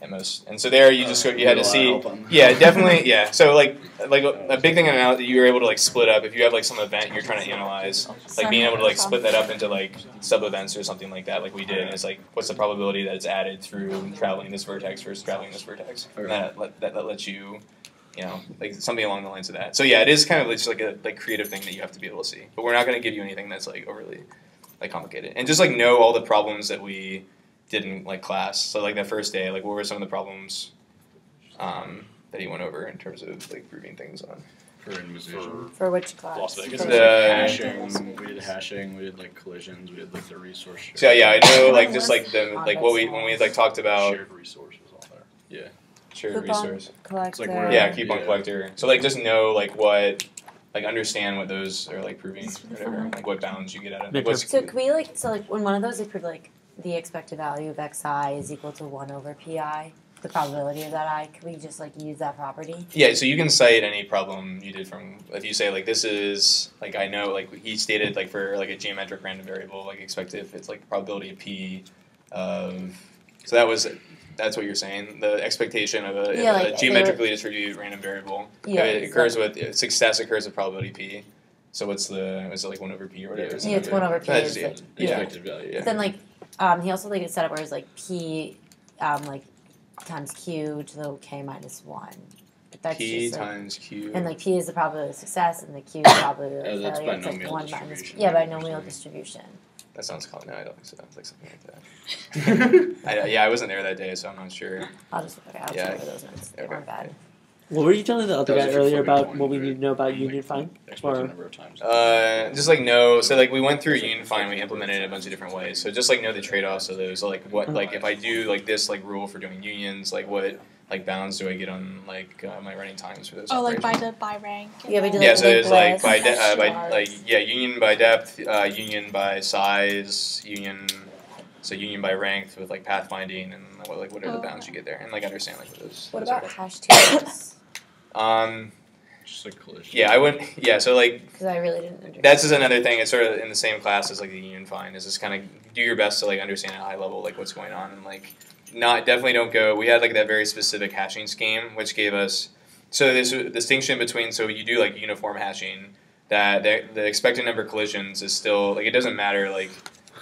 at most. And so there you just you had to see, definitely, yeah. So like a big thing that you were able to like split up if you have like some event you're trying to analyze, like being able to like split that up into like sub events or something like that, like we did. Is like what's the probability that it's added through traveling this vertex versus traveling this vertex? And that lets you, like something along the lines of that. So yeah, it is kind of just like a creative thing that you have to be able to see. But we're not going to give you anything that's like overly like complicated. And just like know all the problems that we did in like class. So like that first day, like what were some of the problems that he went over in terms of like proving things on? For which class? Las Vegas. Hashing. We did hashing. We did like collisions. We did like the resource. So yeah, I know like just like the like what we when we like talked about shared resources on there. Yeah. Shared Coupon resource. collector. Yeah, coupon collector. So like just know like what like understand what those are like proving whatever, like what bounds you get out of it. So can we like when one of those they prove like the expected value of xi is equal to 1 over pi, the probability of that I, can we just like use that property? Yeah, so you can cite any problem you did from, if you say like this is, like I know, like he stated like for like a geometric random variable, like expect if it's like probability of p of, so that's what you're saying, the expectation of a geometrically distributed random variable. Yeah, it occurs with, success occurs with probability p. So is it like 1 over p or whatever? Yeah, it's 1 over p. Expected value, yeah. But then like, he also like set up where it's like p, like times q to the k minus 1. But that's p just, like, times q. And like p is the probability of success, and the q is the probability of that's failure. It's like binomial 1 minus distribution. binomial distribution. That sounds common. No, I don't think so. It's like something like that. I wasn't there that day, so I'm not sure. I'll just remember those notes. They weren't bad. What were you telling the other guy earlier about what we need to know about union find? Or just like know. So like we went through union find, we implemented it in a bunch of different ways. So just like know the trade-offs of those. So like what like if I do like this like rule for doing unions, like what like bounds do I get on like my running times for those? Oh, operations? like by rank. Yeah, we do yeah. like So there's like by list. union by depth, union by size, union. So union by rank with like pathfinding and like what are the bounds you get there and like understand like what those. What about hash tables? Just like collision. Yeah, I wouldn't. Yeah, so like. Because I really didn't understand. That's just another thing. It's sort of in the same class as like the union find. Is just kind of do your best to like understand at a high level like what's going on and like definitely don't go. We had like that very specific hashing scheme which gave us there's a distinction between you do like uniform hashing that the expected number of collisions is still like it doesn't matter like.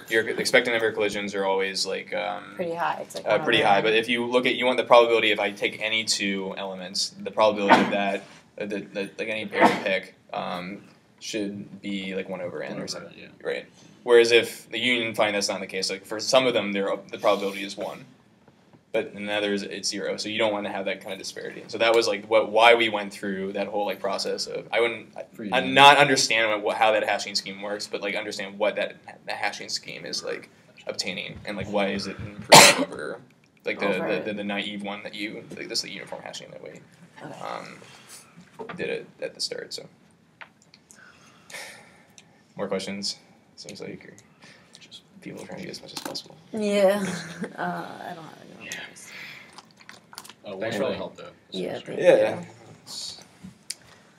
Your expected number of collisions are always like pretty high. It's like pretty high. But if you look at you want the probability if I take any two elements, the probability of that like any pair you pick should be like 1 over n or something, right? Whereas if the union find that's not the case. Like for some of them, the probability is 1, but in others it's 0. So you don't want to have that kind of disparity. So that was like why we went through that whole like process of I not understand how that hashing scheme works, but like understand what that hashing scheme is like obtaining and like why is it improved over like the naive one that you like this is the uniform hashing that we did it at the start. So more questions? Seems like you're just people trying to get as much as possible. Yeah, I don't have any more. Thanks for all the help though. Yeah, thank you.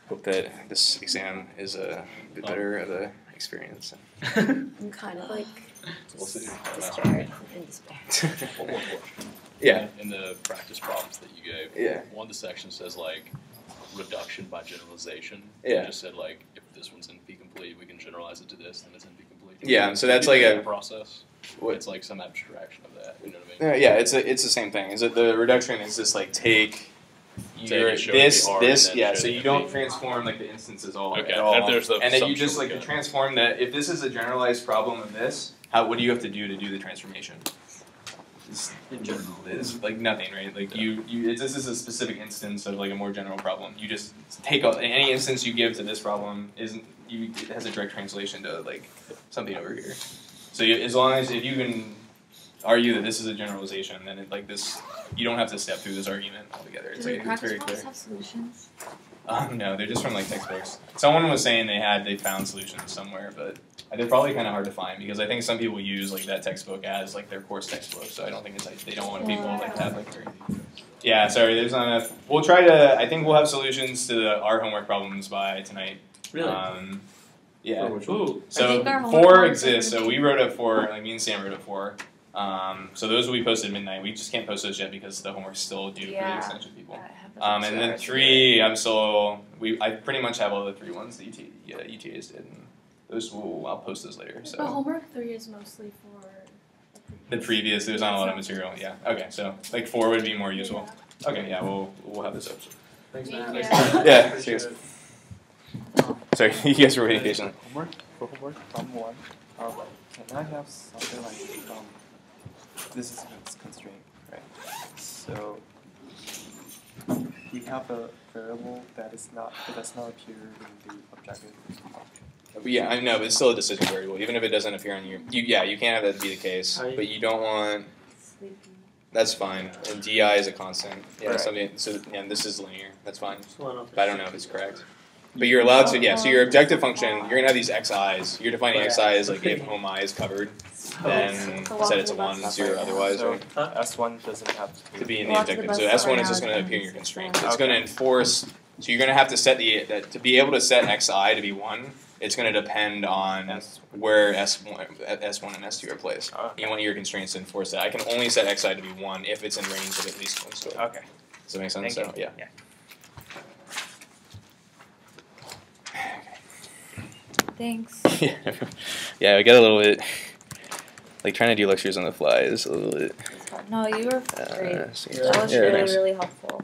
Hope that this exam is a bit better of an experience. I'm kind of like despaired and despair. Yeah. In the practice problems that you gave, one of the sections says like reduction by generalization. Yeah. You just said like if this one's NP complete, we can generalize it to this, then it's NP complete. Yeah, so that's like a process. It's like some abstraction of that. You know what I mean? Yeah, it's the same thing. Is it the reduction is just like take this. So you don't transform like the instances at all, and then you just like transform that. If this is a generalized problem of this, what do you have to do the transformation? In general, it's like nothing, right? Like this is a specific instance of like a more general problem. You just take any instance you give to this problem it has a direct translation to like something over here. So as long as if you can argue that this is a generalization, then you don't have to step through this argument altogether. It's like it's very clear. Have solutions? No, they're just from like textbooks. Someone was saying they found solutions somewhere, but they're probably kind of hard to find because I think some people use like that textbook as like their course textbook. So I don't think it's like they don't want people like to have like very. Yeah, sorry, there's not enough. We'll try to. I think we'll have solutions to our homework problems by tonight. Really? Yeah. Ooh. So 4 exists. So we wrote up 4. Like me and Sam wrote up 4. So those will be posted at midnight. We just can't post those yet because the homework's still due for the extension people. And then 3, I pretty much have all the 3 ones that UTAs did. And I'll post those later. So. But homework 3 is mostly for the previous. There's not a lot of material. Yeah. Okay. So like 4 would be more useful. Okay. Yeah. We'll have this up. Thanks, man. Yeah. Cheers. Sorry, you guys were waiting patiently. For homework, problem 1, can I have something like this is a constraint, right? So we have a variable that does not appear in the objective. Yeah, I know, but it's still a decision variable, even if it doesn't appear on you can't have that be the case, but you don't want. That's fine, and DI is a constant. Yeah, right. And this is linear. That's fine. But I don't know if it's correct. But you're allowed to, so your objective function, you're going to have these xi's. You're defining xi as like if home I is covered, then set it to 1, 0 otherwise. So right? S1 doesn't have to be in the objective. So S1 is just going to appear in your constraint. It's going to enforce, so you're going to have to set to be able to set xi to be 1, it's going to depend on where S1 and S2 are placed. You want your constraints to enforce that. I can only set xi to be 1 if it's in range of at least 1 square. Okay. Does that make sense? Thank you. Yeah. Thanks. Yeah, I get a little bit like trying to do lectures on the fly is a little bit. No, you were great. That was really, really helpful.